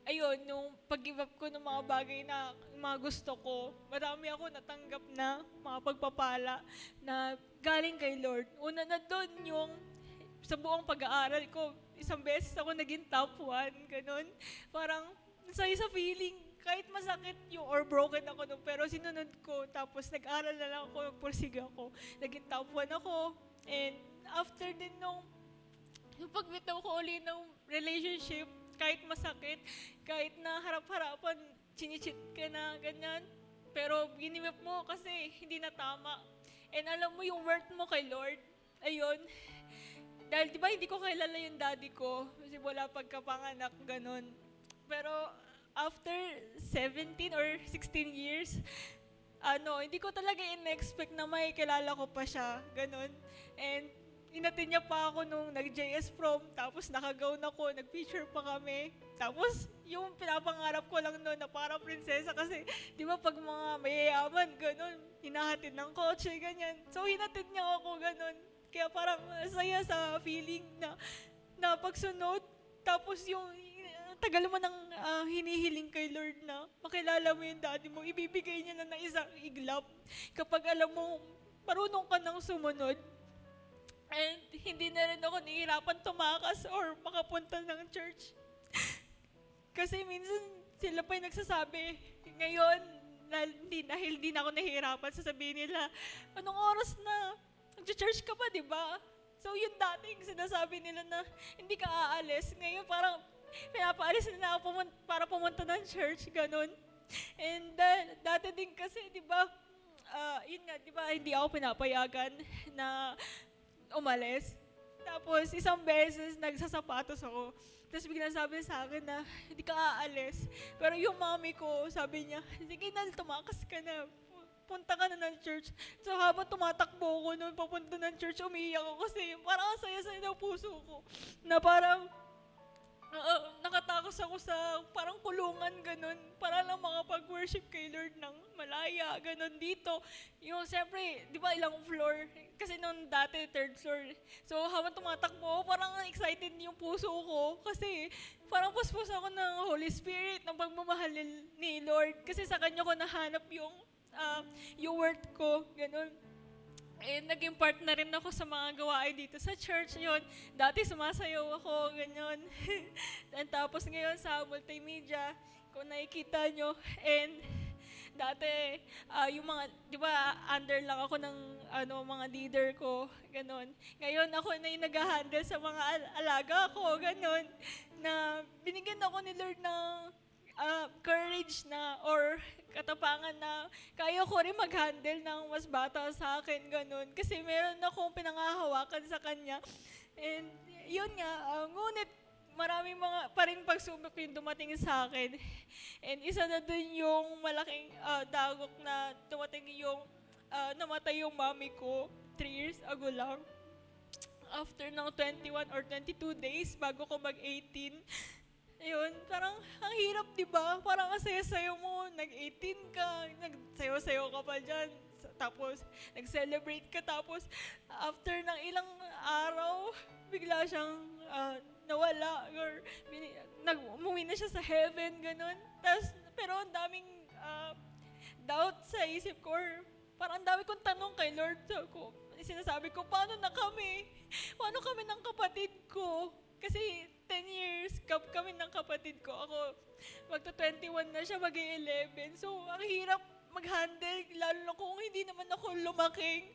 Ayun, yung pag-give up ko ng mga bagay na mga gusto ko, marami ako natanggap na mga pagpapala na galing kay Lord. Una na doon yung sa buong pag-aaral ko, isang beses ako naging top 1, ganon. Parang sa feeling, kahit masakit yung or broken ako nung, pero sinunod ko, tapos nag-aral na lang ako, nagpursige ako, naging top 1 ako. And after din nung pagbitaw ko uli ng relationship, kahit masakit, kahit na harap-harapan, chinichit ka na, ganyan. Pero ginimip mo kasi hindi na tama. And alam mo yung worth mo kay Lord, ayun. Dahil di ba hindi ko kilala yung daddy ko, kasi wala pagkapanganak, ganun. Pero after 17 or 16 years, hindi ko talaga in-expect na may kilala ko pa siya, ganun. And inatin niya pa ako nung nag-JS prom, tapos nakagown ako, nag-picture pa kami. Tapos yung pinapangarap ko lang noon na parang prinsesa kasi di ba pag mga mayayaman, ganun, hinahatid ng kotse, ganyan. So hinatid niya ako, ganun. Kaya parang saya sa feeling na pagsunod. Tapos yung tagal mo nang hinihiling kay Lord na makilala mo yung daddy mo, ibibigay niya na isang iglap kapag alam mo marunong ka nang sumunod. And hindi na rin ako nahihirapan tumakas or makapunta ng church. Kasi minsan sila pa yung nagsasabi, ngayon, dahil hindi na ako nahihirapan, sasabihin nila, anong oras na? Nag-church ka pa, di ba? So yung dating sinasabi nila na hindi ka aalis, ngayon parang pinapaalis nila ako para pumunta ng church, ganun. And dati din kasi, di ba, yun nga, di ba, hindi ako pinapayagan na umalis. Tapos, isang beses, nagsasapatos ako. Tapos bigla sabi sa akin na, hindi ka aalis. Pero yung mami ko, sabi niya, sige na, tumakas ka na. Punta ka na ng church. So habang tumatakbo ko noon, papunta ng church, umiiyak ako kasi parang ang saya-saya ng puso ko. Na parang, nakatakas ako sa parang kulungan, ganun, para lang makapag-worship kay Lord ng malaya, ganun dito. Yung siyempre, di ba ilang floor? Kasi noon dati, third floor. So habang tumatakbo, parang excited yung puso ko kasi parang puspos ako ng Holy Spirit, ng pagmamahal ni Lord. Kasi sa Kanya ko nahanap yung worth ko, ganun. And naging part na rin ako sa mga gawain dito sa church yun. Dati sumasayaw ako, ganyan. And tapos ngayon sa multimedia, kung nakikita nyo. And dati, yung mga, di ba, under lang ako ng mga leader ko, ganon. Ngayon ako na yung nag-handle sa mga alaga ko, ganon. Na binigyan ako ni Lord ng courage na or katapangan na kaya ko rin mag-handle ng mas bata sa akin, ganun. Kasi meron akong pinangahawakan sa kanya. And yun nga, ngunit maraming mga paring pagsubok yung dumating sa akin. And isa na dun yung malaking dagok na dumating yung namatay yung mami ko 3 years ago lang. After ng 21 or 22 days bago ko mag-18. Ayun, parang ang hirap, di ba? Parang ang saya-sayo mo, nag-18 ka, nagsayo-sayo ka pa dyan, tapos nag-celebrate ka, tapos after ng ilang araw, bigla siyang nawala, or umuwi na siya sa heaven, ganun. Tapos, pero ang daming doubt sa isip ko, or parang ang dami kong tanong kay Lord. So, sinasabi ko, paano na kami? Paano kami ng kapatid ko? Kasi 10 years kami ng kapatid ko. Ako, magta-21 na siya, mag-11. So, ang hirap mag-handle, lalo na kung hindi naman ako lumaking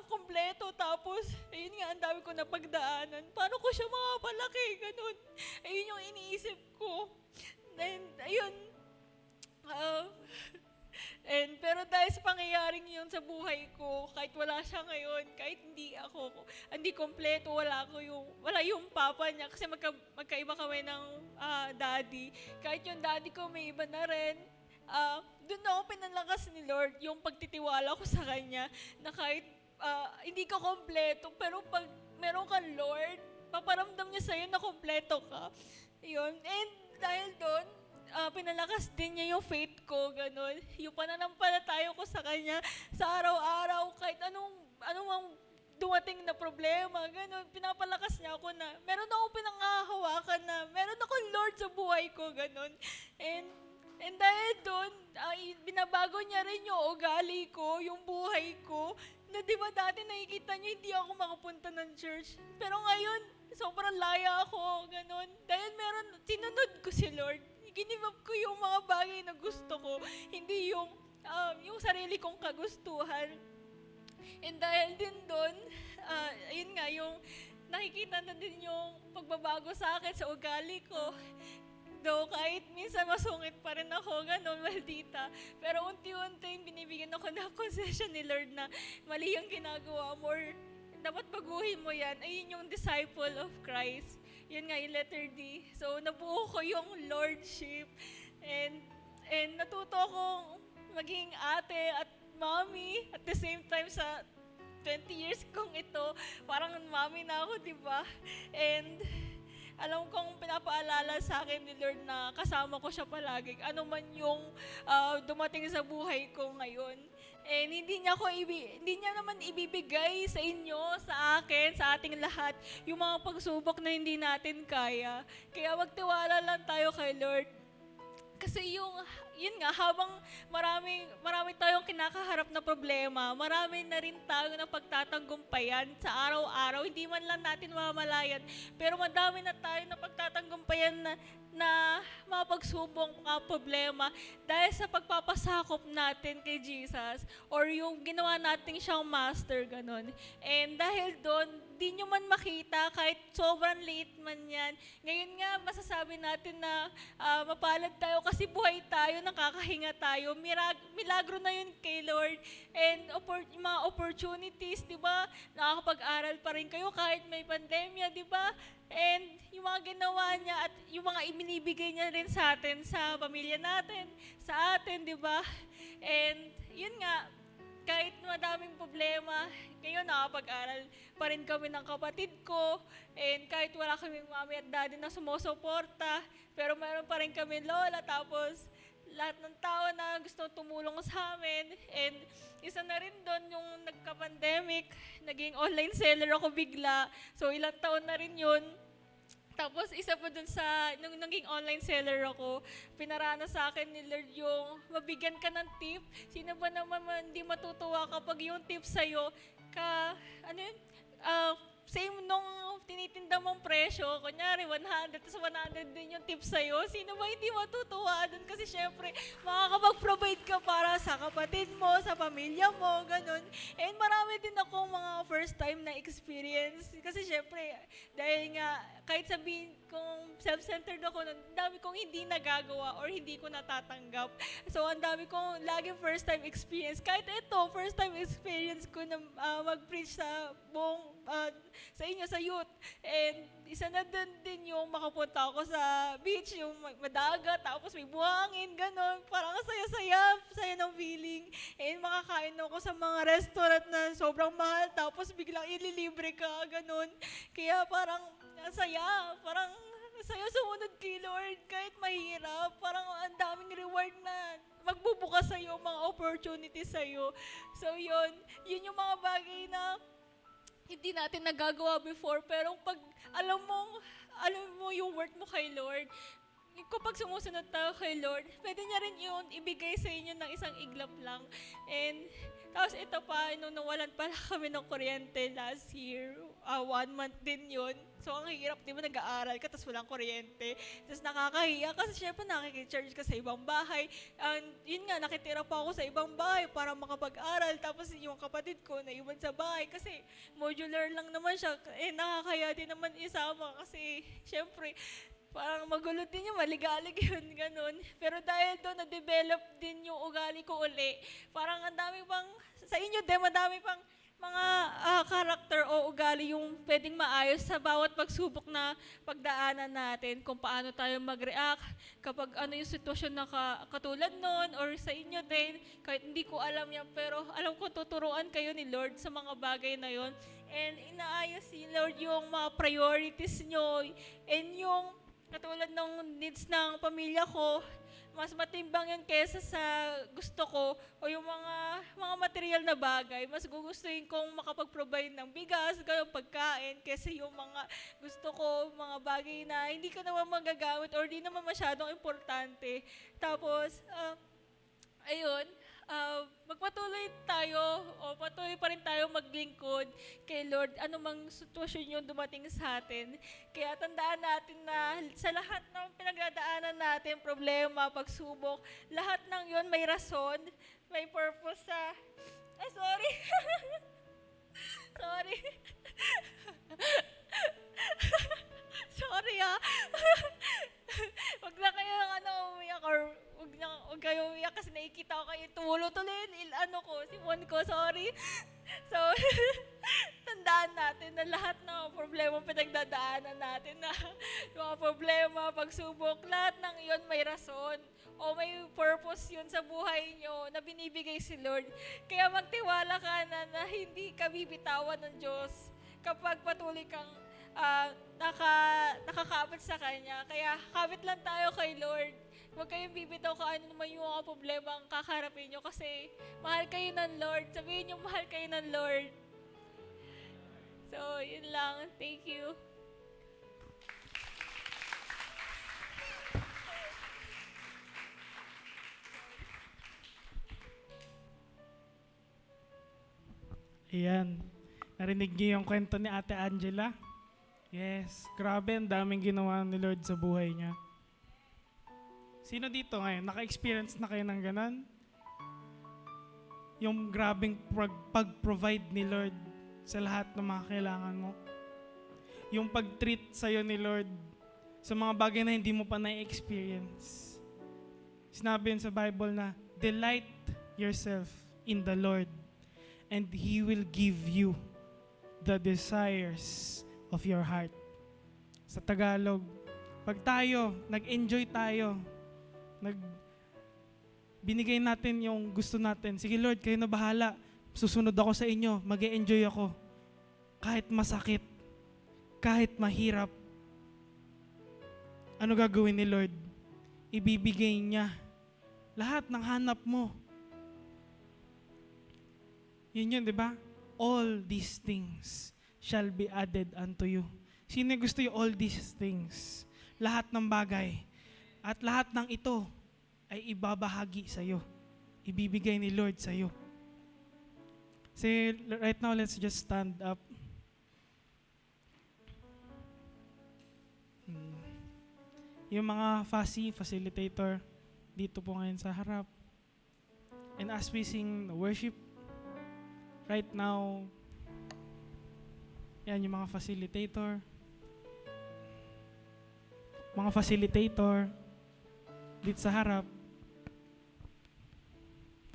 kompleto. Tapos, ayun nga, ang dami ko napagdaanan. Paano ko siya makapalaki? Ganun. Ayun yung iniisip ko. And, ayun. Pero dahil sa pangyayaring yun sa buhay ko, kahit wala siya ngayon, kahit hindi kompleto, wala yung papa niya, kasi magkaiba kami ng daddy. Kahit yung daddy ko may iba na rin, doon ako pinalakas ni Lord, yung pagtitiwala ko sa Kanya, na kahit hindi ka kompleto, pero pag meron kang Lord, paparamdam niya sa'yo na kompleto ka. Yun. And dahil doon, pinalakas din niya yung faith ko, gano'n. Yung pananampalataya ko sa Kanya, sa araw-araw, kahit anong dumating na problema, gano'n, pinapalakas niya ako na meron akong pinangahawakan na meron akong Lord sa buhay ko, gano'n. And dahil doon, binabago niya rin yung ugali ko, yung buhay ko, na di ba dati nakikita niyo hindi ako makapunta ng church. Pero ngayon, sobrang laya ako, gano'n. Dahil sinunod ko si Lord. Give up ko yung mga bagay na gusto ko, hindi yung sarili kong kagustuhan. And dahil din doon, ayun nga, yung nakikita na din yung pagbabago sa akin sa ugali ko. Though kahit minsan masungit pa rin ako, gano'n, maldita. Pero unti-unti binibigyan ako ng concession ni Lord na mali yung ginagawa mo, or dapat baguhin mo yan. Ayun yung disciple of Christ. Yun nga, yung letter D. So, nabuo ko yung Lordship. And natuto akong maging ate at mommy at the same time sa 20 years kong ito. Parang mommy na ako, di ba? And alam kong pinapaalala sa akin ni Lord na kasama ko siya palagi. Ano man yung dumating sa buhay ko ngayon. And hindi niya naman ibibigay sa inyo, sa akin, sa ating lahat, yung mga pagsubok na hindi natin kaya. Kaya magtiwala lang tayo kay Lord. Kasi yun nga, habang marami tayong kinakaharap na problema, marami na rin tayo na pagtatanggumpayan sa araw-araw. Hindi man lang natin mamalayan, pero madami na tayo na pagtatanggumpayan na mga pagsubok, mga problema dahil sa pagpapasakop natin kay Jesus or yung ginawa natin siyang master, ganun. And dahil doon, di nyo man makita kahit sobrang late man yan. Ngayon nga, masasabi natin na mapalad tayo kasi buhay tayo, nakakahinga tayo. Milagro na yun kay Lord. And yung mga opportunities, di ba? Nakakapag-aral pa rin kayo kahit may pandemya, di ba? And yung mga ginawa niya at yung mga ibinibigay niya rin sa atin, sa pamilya natin, sa atin, di ba? And yun nga, kahit madaming problema, ngayon nakapag-aral pa rin kami ng kapatid ko. And kahit wala kaming mami at daddy na sumusuporta, pero meron pa rin kami lola. Tapos lahat ng tao na gusto tumulong sa amin. And isa na rin doon yung nagka-pandemic, naging online seller ako bigla. So ilang taon na rin yun. Tapos isa pa dun sa, nung naging online seller ako, pinarana sa akin ni Lord yung mabigyan ka ng tip. Sino ba naman hindi matutuwa kapag yung tip sa'yo, same nung tinitinda mong presyo, kunyari 100, tapos 100 din yung tip sa'yo, sino ba hindi matutuwa dun? Kasi syempre, makakapag-provide ka para sa kapatid mo, sa pamilya mo, ganun. And marami din akong mga first time na experience. Kasi syempre, dahil nga, kahit sabihin kong self-centered ako, ang dami kong hindi nagagawa or hindi ko natatanggap. So, ang dami kong laging first time experience. Kahit ito, first time experience ko na mag-preach sa buong sa inyo, sa youth. And isa na din yung makapunta ako sa beach, yung madagat, tapos may buhangin, gano'n. Parang saya ng feeling. And makakain ako sa mga restaurant na sobrang mahal, tapos biglang ililibre ka, gano'n. Kaya parang parang saya sumunod kay Lord kahit mahirap. Parang ang daming reward na magbubukas sa'yo, mga opportunities sa'yo. So yun yung mga bagay na hindi natin nagagawa before, pero pag alam mo yung worth mo kay Lord, kapag sumusunod tayo kay Lord, pwede niya rin yun ibigay sa inyo ng isang iglap lang. And tapos ito pa, nung nawalan pala kami ng kuryente last year, 1 month din yun. So ang hirap, di ba, nag-aaral ka tapos walang kuryente. Tapos nakakahiya kasi syempre nakikicharge ka sa ibang bahay. And yun nga, nakitira pa ako sa ibang bahay para makapag-aral. Tapos yung kapatid ko naiwan sa bahay kasi modular lang naman siya. Eh nakakaya din naman isama kasi syempre parang magulo din yun, maligalig yun, ganun. Pero dahil doon, na-develop din yung ugali ko uli. Parang ang dami pang, sa inyo din, madami pang mga karakter o ugali yung pwedeng maayos sa bawat pagsubok na pagdaanan natin, kung paano tayo mag-react kapag ano yung sitwasyon na katulad nun, or sa inyo din, kahit hindi ko alam yan, pero alam ko tuturuan kayo ni Lord sa mga bagay na yon. And inaayos ni Lord yung mga priorities nyo, and yung katulad ng needs ng pamilya ko, mas matimbang yun kesa sa gusto ko o yung mga material na bagay. Mas gugustuhin kong makapag-provide ng bigas, gano'ng pagkain, kesa yung mga gusto ko, mga bagay na hindi ko naman magagamit or di naman masyadong importante. Tapos, ayun, magpatuloy tayo o patuloy pa rin tayo maglingkod kay Lord anumang sitwasyon yung dumating sa atin. Kaya tandaan natin na sa lahat ng pinagdadaanan natin, problema, pagsubok, lahat ng yon may rason, may purpose sa... Ay, sorry. Sorry. Sorry Wag na kayo umiyak or wag kayo umiyak kasi nakikita ko kayo tumulo-tuloy Simon ko, sorry. So, tandaan natin na lahat ng problema pinagdadaanan natin na mga problema, pagsubok, lahat ng iyon may rason o may purpose yun sa buhay nyo na binibigay si Lord. Kaya magtiwala ka na hindi ka bibitawan ng Diyos kapag patuloy kang nakakabit sa Kanya. Kaya kabit lang tayo kay Lord. Huwag kayong bibitaw ka ano naman yung mga problema ang kakarapin nyo kasi mahal kayo ng Lord. Sabihin nyo, mahal kayo ng Lord. So, yun lang. Thank you. Ayan. Narinig niyo yung kwento ni Ate Angela? Yes. Grabe, ang daming ginawa ni Lord sa buhay niya. Sino dito ngayon? Naka-experience na kayo ng ganon? Yung grabing pag-provide ni Lord sa lahat ng mga kailangan mo. Yung pag-treat sa'yo ni Lord sa mga bagay na hindi mo pa na-experience. Sinabi yun sa Bible na, delight yourself in the Lord and He will give you the desires of your heart. Sa Tagalog, pag tayo, nag-enjoy tayo, binigay natin yung gusto natin. Sige Lord, kayo na bahala. susunod ako sa inyo, mag-e-enjoy ako. Kahit masakit, kahit mahirap. Ano gagawin ni Lord? Ibibigay niya lahat ng hanap mo. Yun, di ba? All these things shall be added unto you. Sino gusto yung all these things? Lahat ng bagay. At lahat ng ito ay ibabahagi sa'yo. Ibibigay ni Lord sa'yo. So right now, let's just stand up. Yung mga facilitator, dito po ngayon sa harap. And as we sing worship, right now, yan yung mga facilitator. Mga facilitator, dito sa harap.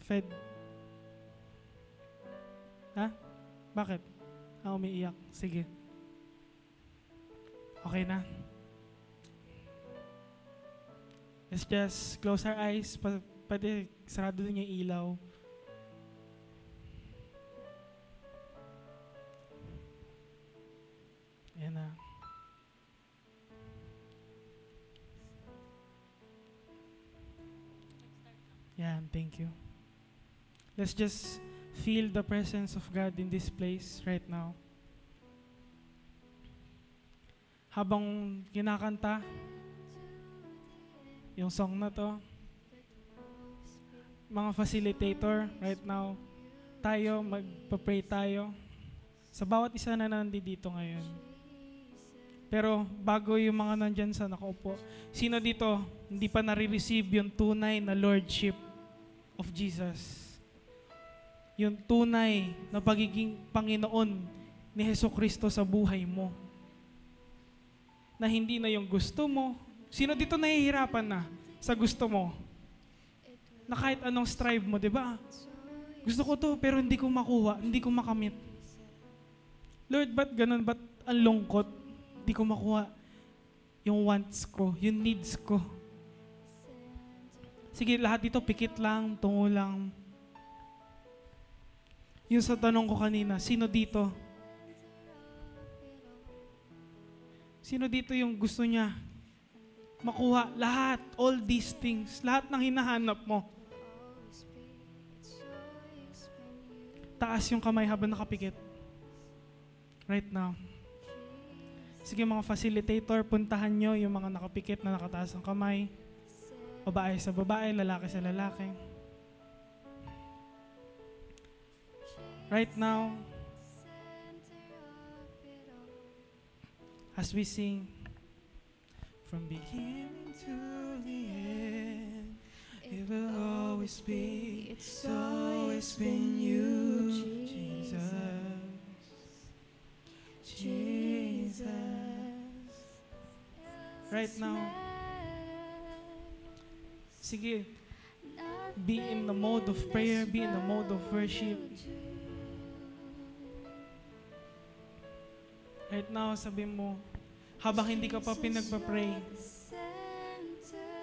Fed. Ha? Bakit? Umiiyak. Sige. Okay na. Let's just close our eyes. Pwede sarado din yung ilaw. Ayan na. Yan, thank you. Let's just feel the presence of God in this place right now. Habang kinakanta yung song na to, mga facilitator right now, tayo, magpa-pray tayo sa bawat isa na nandito ngayon. Pero bago yung mga nandyan sa nakaupo, sino dito hindi pa nare-receive yung tunay na Lordship of Jesus? Yung tunay na pagiging Panginoon ni Jesucristo sa buhay mo. Na hindi na yung gusto mo. Sino dito nahihirapan na sa gusto mo? Na kahit anong strive mo, di ba? Gusto ko to, pero hindi ko makuha, hindi ko makamit. Lord, ba't ganun? Ba't ang lungkot? Hindi ko makuha yung wants ko, yung needs ko. Sige, lahat dito, pikit lang, tungo lang. Yung sa tanong ko kanina, sino dito? Sino dito yung gusto niya makuha lahat, all these things, lahat ng hinahanap mo? Taas yung kamay habang nakapikit. Right now. Sige mga facilitator, puntahan nyo yung mga nakapikit na nakataas ang kamay. Babae sa babae, lalaki sa lalaki. Right now, as we sing, from beginning to the end, it will always be, it's always been you, Jesus. Jesus. Right now, sige, be in the mode of prayer, be in the mode of worship. Right now, sabi mo, habang hindi ka pa pinagpa-pray,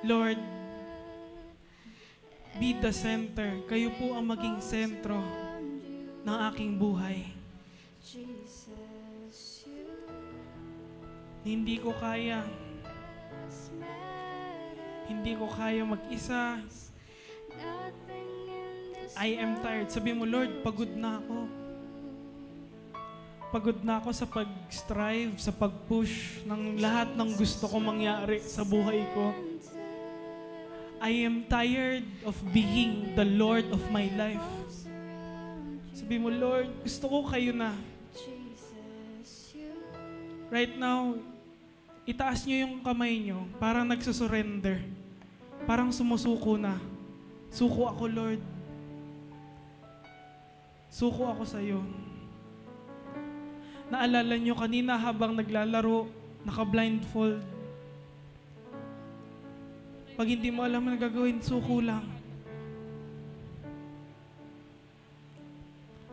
Lord, be the center. Kayo po ang maging sentro ng aking buhay. Hindi ko kaya. Hindi ko kaya mag-isa. I am tired. Sabi mo, Lord, pagod na ako. Pagod na ako sa pag-strive, sa pag-push ng lahat ng gusto ko mangyari sa buhay ko. I am tired of being the Lord of my life. Sabi mo, Lord, gusto ko kayo na. Right now, itaas nyo yung kamay nyo, parang nagsusurrender. Parang sumusuko na. Suko ako, Lord. Suko ako sa'yo. Naalala nyo kanina habang naglalaro, naka-blindfold. Pag hindi mo alam na gagawin, suko lang.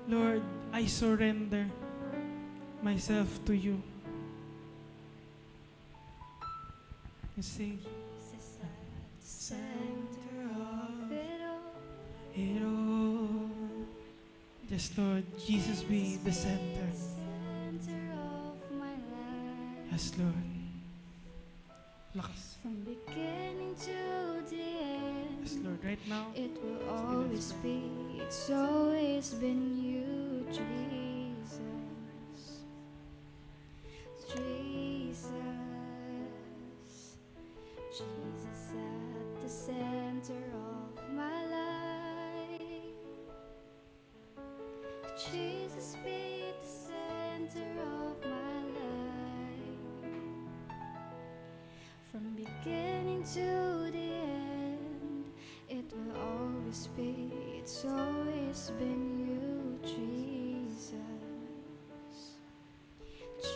Lord, I surrender myself to you. You sing. Center of it all. Yes, Lord. Jesus be the center. Center of my life. Yes, Lord. Lakas. From beginning to the end. Yes, Lord. Right now. It will always be, it's always been you, Jesus. Jesus. Jesus at the center of my life. Jesus be the center of my life. From beginning to the end, it will always be, it's always been you, Jesus.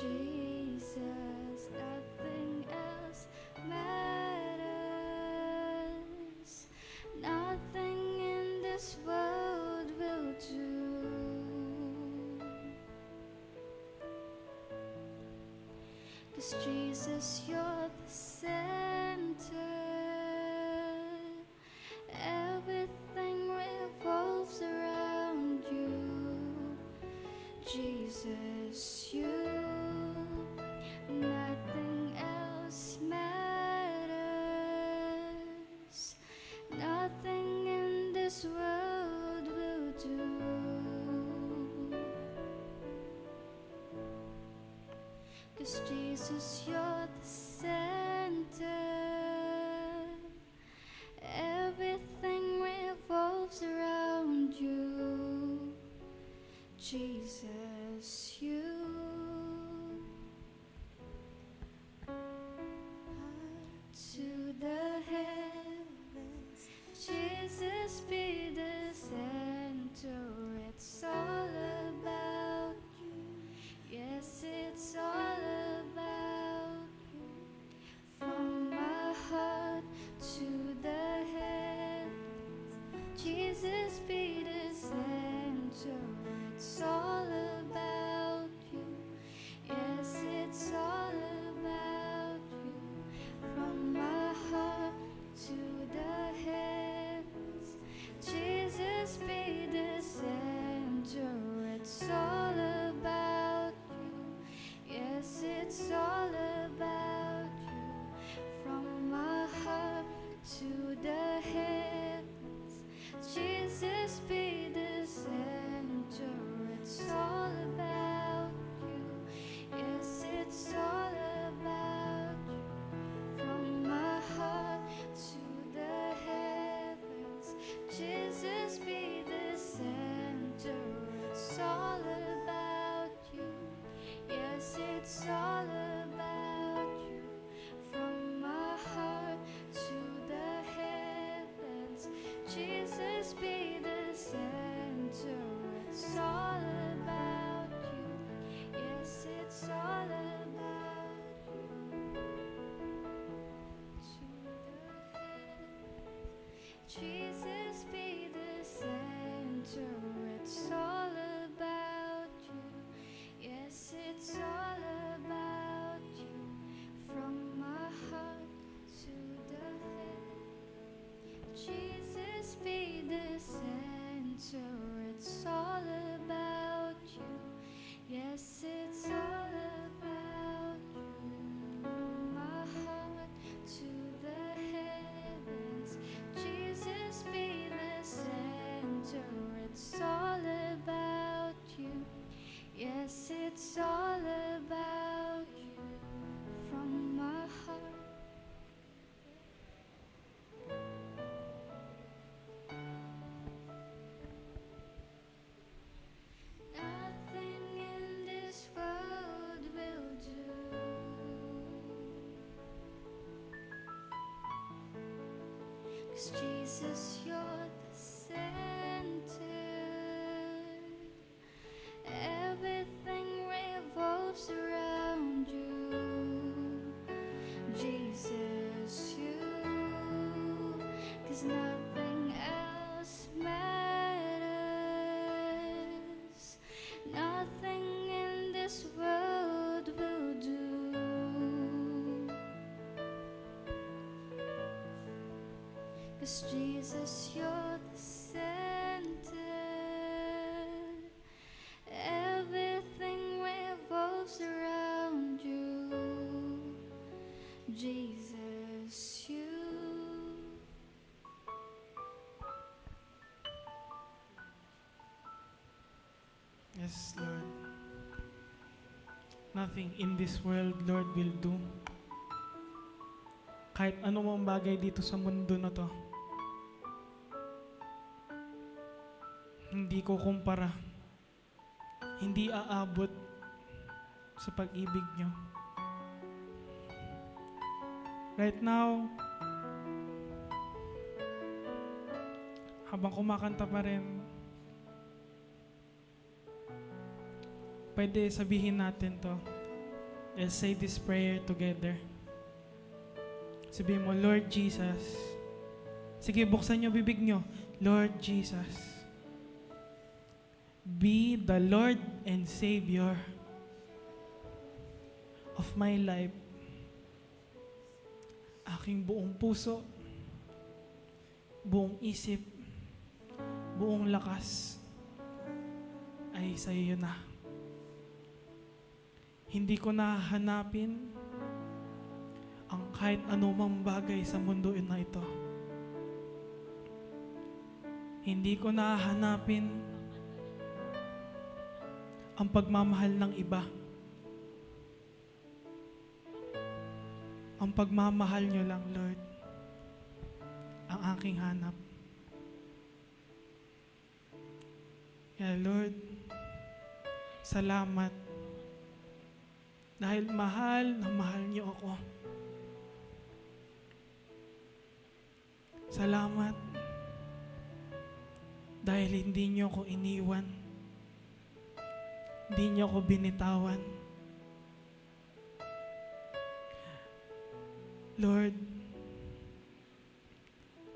Jesus, nothing else matters. Nothing in this world will do. 'Cause Jesus, you're the center. Everything revolves around you. Jesus, you. Nothing else matters. Nothing in this world will do. 'Cause Jesus, you're the center. Everything revolves around you. Jesus, you. To the heavens, Jesus be the center. It's all about you. Yes, it's all about you. From my heart to the heavens, Jesus be the center. It's all about you. Yes, it's all about you. From my heart to the heavens, Jesus be the center. It's all about you. Yes, it's all about you. From my heart to the heavens, Jesus be the center. It's all about you. Yes, it's all about you. From my heart to the heavens, Jesus be the center. It's all about you. Yes, it's all about you. From my heart to the heavens, Jesus be the center. It's all about you. Yes, it's all about you. To the heavens, Jesus be the center. It's all about you. Yes, it's all about you. From my heart to the heavens, Jesus be the center. It's all about you. Yes, it's all about you. From my heart to the heavens, Jesus be the center. It's all about you. Yes, it's all about you. From my heart. Nothing in this world will do. 'Cause Jesus, you're the center. Everything revolves around you. Jesus, you. 'Cause nothing else matters. Nothing in this world will do. 'Cause Jesus, you're the center. Yes, Lord. Nothing in this world, Lord, will do. Kahit anumang bagay dito sa mundo na to, hindi ko kumpara. Hindi aabot sa pag-ibig nyo. Right now, habang kumakanta pa rin, pwede sabihin natin to. Let's say this prayer together. Sabihin mo, Lord Jesus. Sige, buksan nyo bibig nyo. Lord Jesus, be the Lord and Savior of my life. Aking buong puso, buong isip, buong lakas ay sa iyo na. Hindi ko nahahanapin ang kahit anumang bagay sa mundo na ito. Hindi ko nahahanapin ang pagmamahal ng iba. Ang pagmamahal nyo lang, Lord, ang aking hanap. Kaya Lord, salamat dahil mahal na mahal niyo ako. Salamat dahil hindi niyo ako iniwan. Hindi niyo ako binitawan. Lord,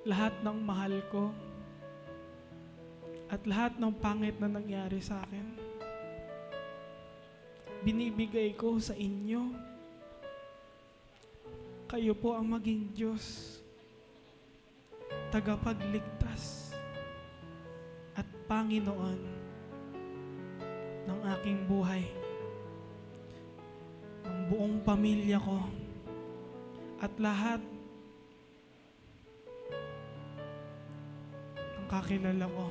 lahat ng mahal ko at lahat ng pangit na nangyari sa akin, binibigay ko sa inyo. Kayo po ang maging Diyos, tagapagligtas at Panginoon ng aking buhay, ng buong pamilya ko, at lahat ng kakilala ko.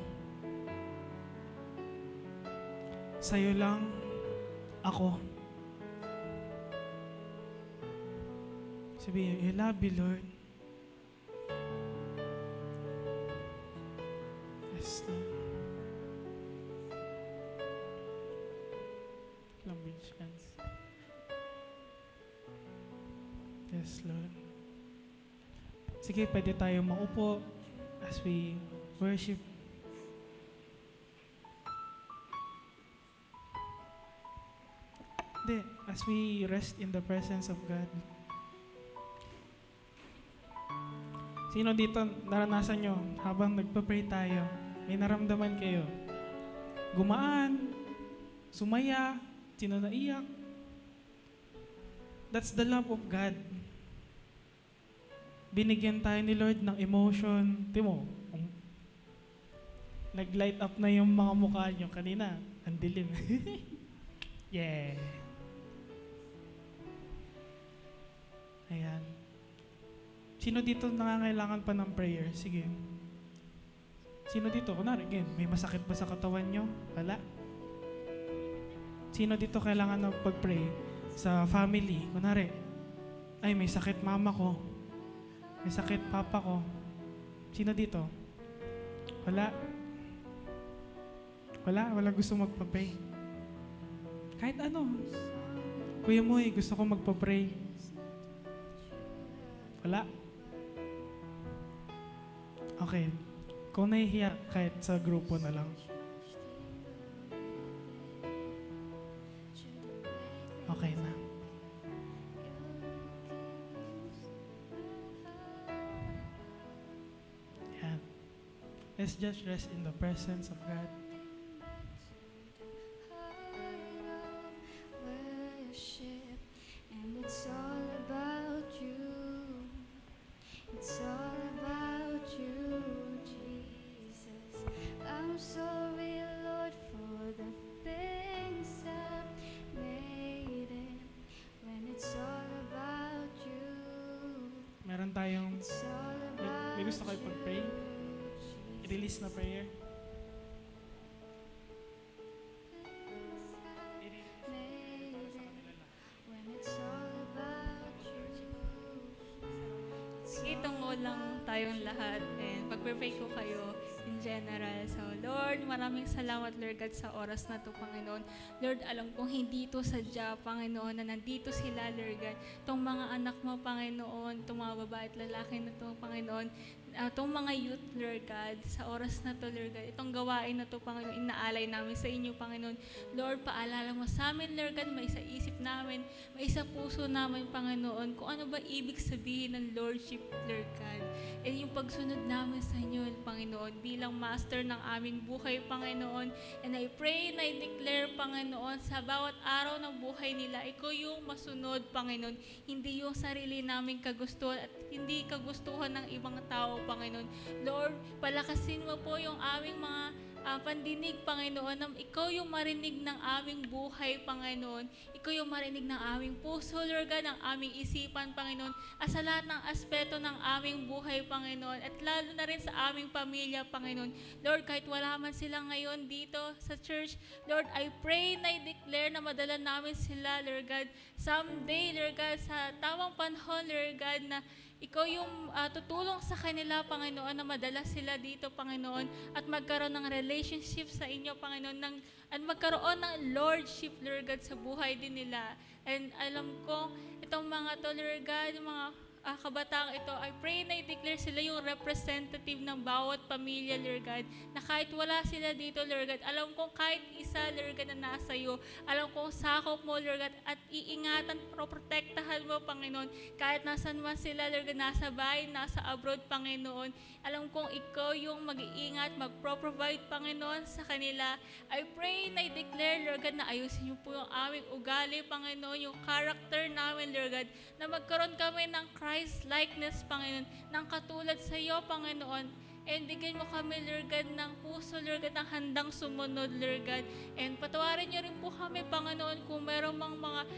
Sa'yo lang ako. Sabihin, I love you, Lord. Yes, Lord. Love you, chance. Yes, Lord. Sige, pwede tayo maupo as we worship. Hindi, as we rest in the presence of God. Sino dito naranasan nyo habang nagpa-pray tayo, may naramdaman kayo? Gumaan, sumaya, sino naiyak? That's the love of God. Binigyan tayo ni Lord ng emotion. Timo, nag-light up na yung mga mukha nyo kanina. Ang dilim. Yeah. Ayan. Sino dito nangangailangan pa ng prayer? Sige. Sino dito? Kunwari, again, may masakit ba sa katawan nyo? Wala. Sino dito kailangan ng pag-pray? Sa family, kunwari, ay may sakit mama ko, may sakit papa ko. Sino dito? Wala. Wala gusto magpa-pray. Kahit ano. Kuya mo gusto ko magpa-pray. Wala. Okay. Kung nahihiya, kahit sa grupo na lang. Okay na. Yan. Let's just rest in the presence of God. Worship, and it's all about you. It's all about you, Jesus. I'm sorry, Lord, for the things I've made it. When it's all about you, Meron tayong, it's all about may gusto kayo pag-pray? you, I-release na prayer. itungo lang tayong lahat and pag-pray ko kayo in general. So, Lord, maraming salamat, Lord God, sa oras na to, Panginoon. Lord, alam kong hindi to sadya, Panginoon, na nandito sila, Lord God. Itong mga anak mo, Panginoon, itong mga babae at lalaki na to, Panginoon, itong mga youth, Lord God, sa oras na to, Lord God, itong gawain na to, Panginoon, inaalay namin sa inyo, Panginoon. Lord, paalala mo sa amin, Lord God, may sa isip namin, may sa puso namin, Panginoon, kung ano ba ibig sabihin ng Lordship, Lord God. And yung pagsunod namin sa inyo, Panginoon, bilang master ng aming buhay, Panginoon. And I pray na i-declare, Panginoon, sa bawat araw ng buhay nila, ikaw yung masunod, Panginoon. Hindi yung sarili naming kagustuhan at hindi kagustuhan ng ibang tao, Panginoon. Lord, palakasin mo po yung aming mga pandinig, Panginoon, na ikaw yung marinig ng aming buhay, Panginoon. Ikaw yung marinig ng aming puso, Lord God, ng aming isipan, Panginoon, at sa lahat ng aspeto ng aming buhay, Panginoon, at lalo na rin sa aming pamilya, Panginoon. Lord, kahit wala man sila ngayon dito sa church, Lord, I pray na i-declare na madala namin sila, Lord God, someday, Lord God, sa tamang panahon, Lord God, na ikaw yung tutulong sa kanila, Panginoon, na madala sila dito, Panginoon, at magkaroon ng relationship sa inyo, Panginoon, at magkaroon ng Lordship, Lord God, sa buhay din nila. And alam ko, itong mga to, Lord God, yung mga kabataang ito, I pray na i-declare sila yung representative ng bawat pamilya, Lord God, na kahit wala sila dito, Lord God, alam kong kahit isa, Lord God, na nasa iyo, alam kong sakop mo, Lord God, at iingatan, protektahan mo, Panginoon, kahit nasan man sila, Lord God, nasa bahay, nasa abroad, Panginoon, alam kong ikaw yung mag-iingat, magpro-provide, Panginoon, sa kanila. I pray na i-declare, Lord God, na ayusin niyo po yung aming ugali, Panginoon, yung character namin, Lord God, na magkaroon kami ng Christ-likeness, Panginoon, ng katulad sa iyo, Panginoon. And bigyan mo kami, Lord God, ng puso, Lord God, ng handang sumunod, Lord God. And patawarin niyo rin po kami, Panginoon, kung meron mang mga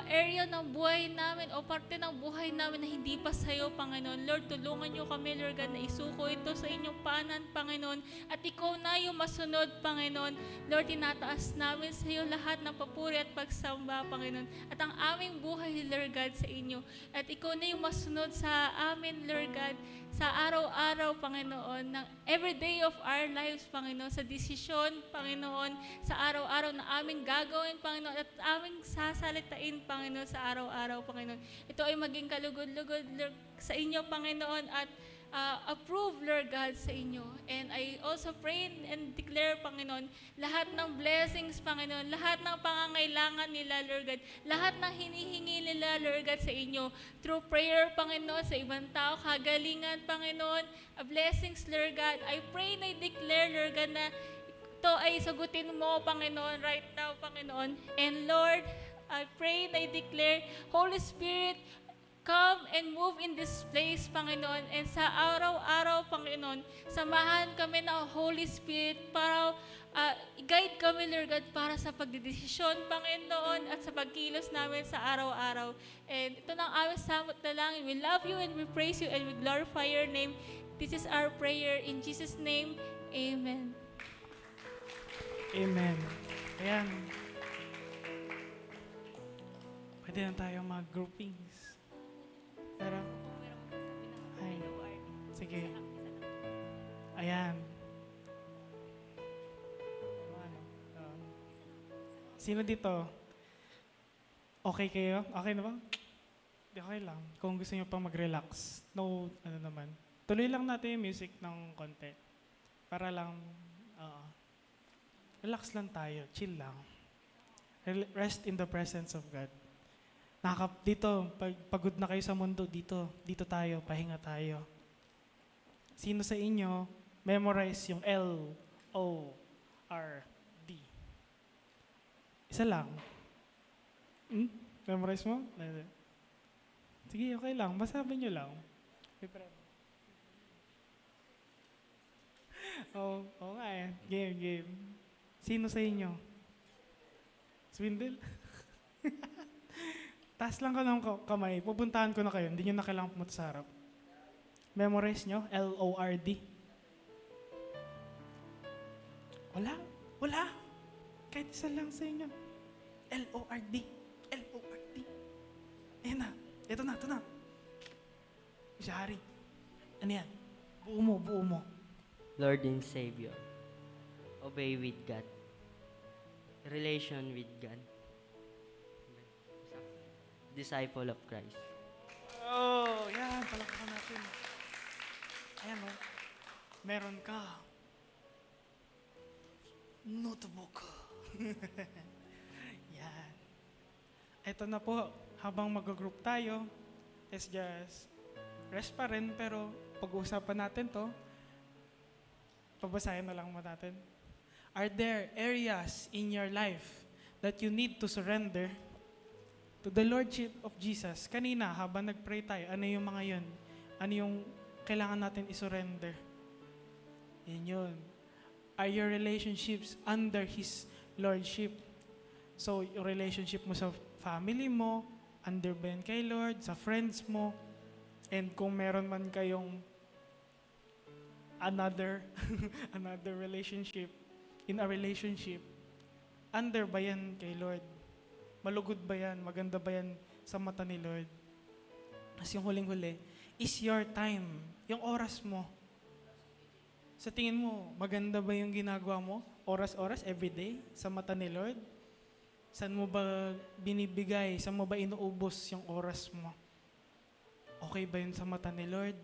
area ng buhay namin o parte ng buhay namin na hindi pa sa iyo, Panginoon. Lord, tulungan niyo kami, Lord God, na isuko ito sa inyong panan, Panginoon. At ikaw na yung masunod, Panginoon. Lord, tinataas namin sa iyo lahat ng papuri at pagsamba, Panginoon. At ang aming buhay, Lord God, sa inyo. At ikaw na yung masunod sa amin, Lord God, sa araw-araw, Panginoon, ng every day of our lives, Panginoon, sa desisyon, Panginoon, sa araw-araw na aming gagawin, Panginoon, at aming sasalitain, Panginoon, sa araw-araw, Panginoon. Ito ay maging kalugod-lugod sa inyo, Panginoon, at approve, Lord God, sa inyo. And I also pray and declare, Panginoon, lahat ng blessings, Panginoon, lahat ng pangangailangan nila, Lord God, lahat ng hinihingi nila, Lord God, sa inyo, through prayer, Panginoon, sa ibang tao, kagalingan, Panginoon, blessings, Lord God. I pray na i-declare, Lord God, na ito ay sagutin mo, Panginoon, right now, Panginoon. And Lord, I pray na i-declare, Holy Spirit, come and move in this place, Panginoon. And sa araw-araw, Panginoon, samahan kami ng Holy Spirit para i-guide kami, Lord God, para sa pagdedesisyon, Panginoon, at sa pagkilos namin sa araw-araw. And ito na ang aming samot na lang. We love you and we praise you and we glorify your name. This is our prayer. In Jesus' name, amen. Amen. Ayan. Pwede na tayo mag-groupings. Pero, ay, sige. Ayan. Sino dito? Okay kayo? Okay na ba? Di okay lang. Kung gusto niyo pang mag-relax. No, ano naman. Tuloy lang natin yung music ng konti. Para lang, relax lang tayo. Chill lang. Rest in the presence of God. Dito, pag pagod na kayo sa mundo, dito tayo, pahinga tayo. Sino sa inyo, memorize yung L-O-R-D? Isa lang. Memorize mo? Sige, okay lang. Masabi nyo lang. Oo nga eh. Game. Sino sa inyo? Swindle? Taas lang ka ng kamay, pupuntahan ko na kayo, hindi nyo na kailangan pumunta sa harap. Memorize nyo, L-O-R-D. Wala. Kahit isa lang sa inyo. L-O-R-D. Ayan na, ito na. Si Hari. Ano yan? Buo mo, buo mo. Lord and Savior. Obey with God. Relation with God. Disciple of Christ. Oh, yan. Palakpakan natin. Ayan, oh. Meron ka. Notebook. Yan. Ito na po. Habang mag-group tayo, let's just rest pa rin, pero pag-uusapan natin to, pabasahin na lang mo natin. Are there areas in your life that you need to surrender to the Lordship of Jesus? Kanina, habang nag-pray tayo, ano yung mga yun? Ano yung kailangan natin isurrender? Yan yun. Are your relationships under His Lordship? So, yung relationship mo sa family mo, under ba yan kay Lord, sa friends mo, and kung meron man kayong another another relationship, in a relationship, under ba yan kay Lord? Malugod ba yan? Maganda ba yan sa mata ni Lord? As yung huling-huli, is your time, yung oras mo. Sa tingin mo, maganda ba yung ginagawa mo? Oras-oras, everyday, sa mata ni Lord? Saan mo ba binibigay? Saan mo ba inuubos yung oras mo? Okay ba yun sa mata ni Lord?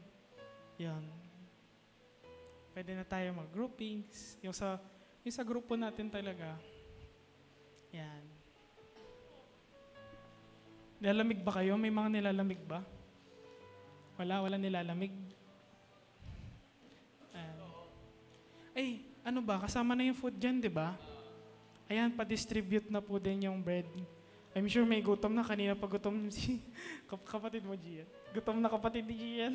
Yan. Pwede na tayo mag-groupings. Yung sa grupo natin talaga. Yan. Nilalamig ba kayo? May mga nilalamig ba? Wala nilalamig. Ay, ano ba? Kasama na yung food dyan, di ba? Ayan, pa-distribute na po din yung bread. I'm sure may gutom na. Kanina pa gutom si kapatid mo, Gian. Gutom na kapatid ni Gian.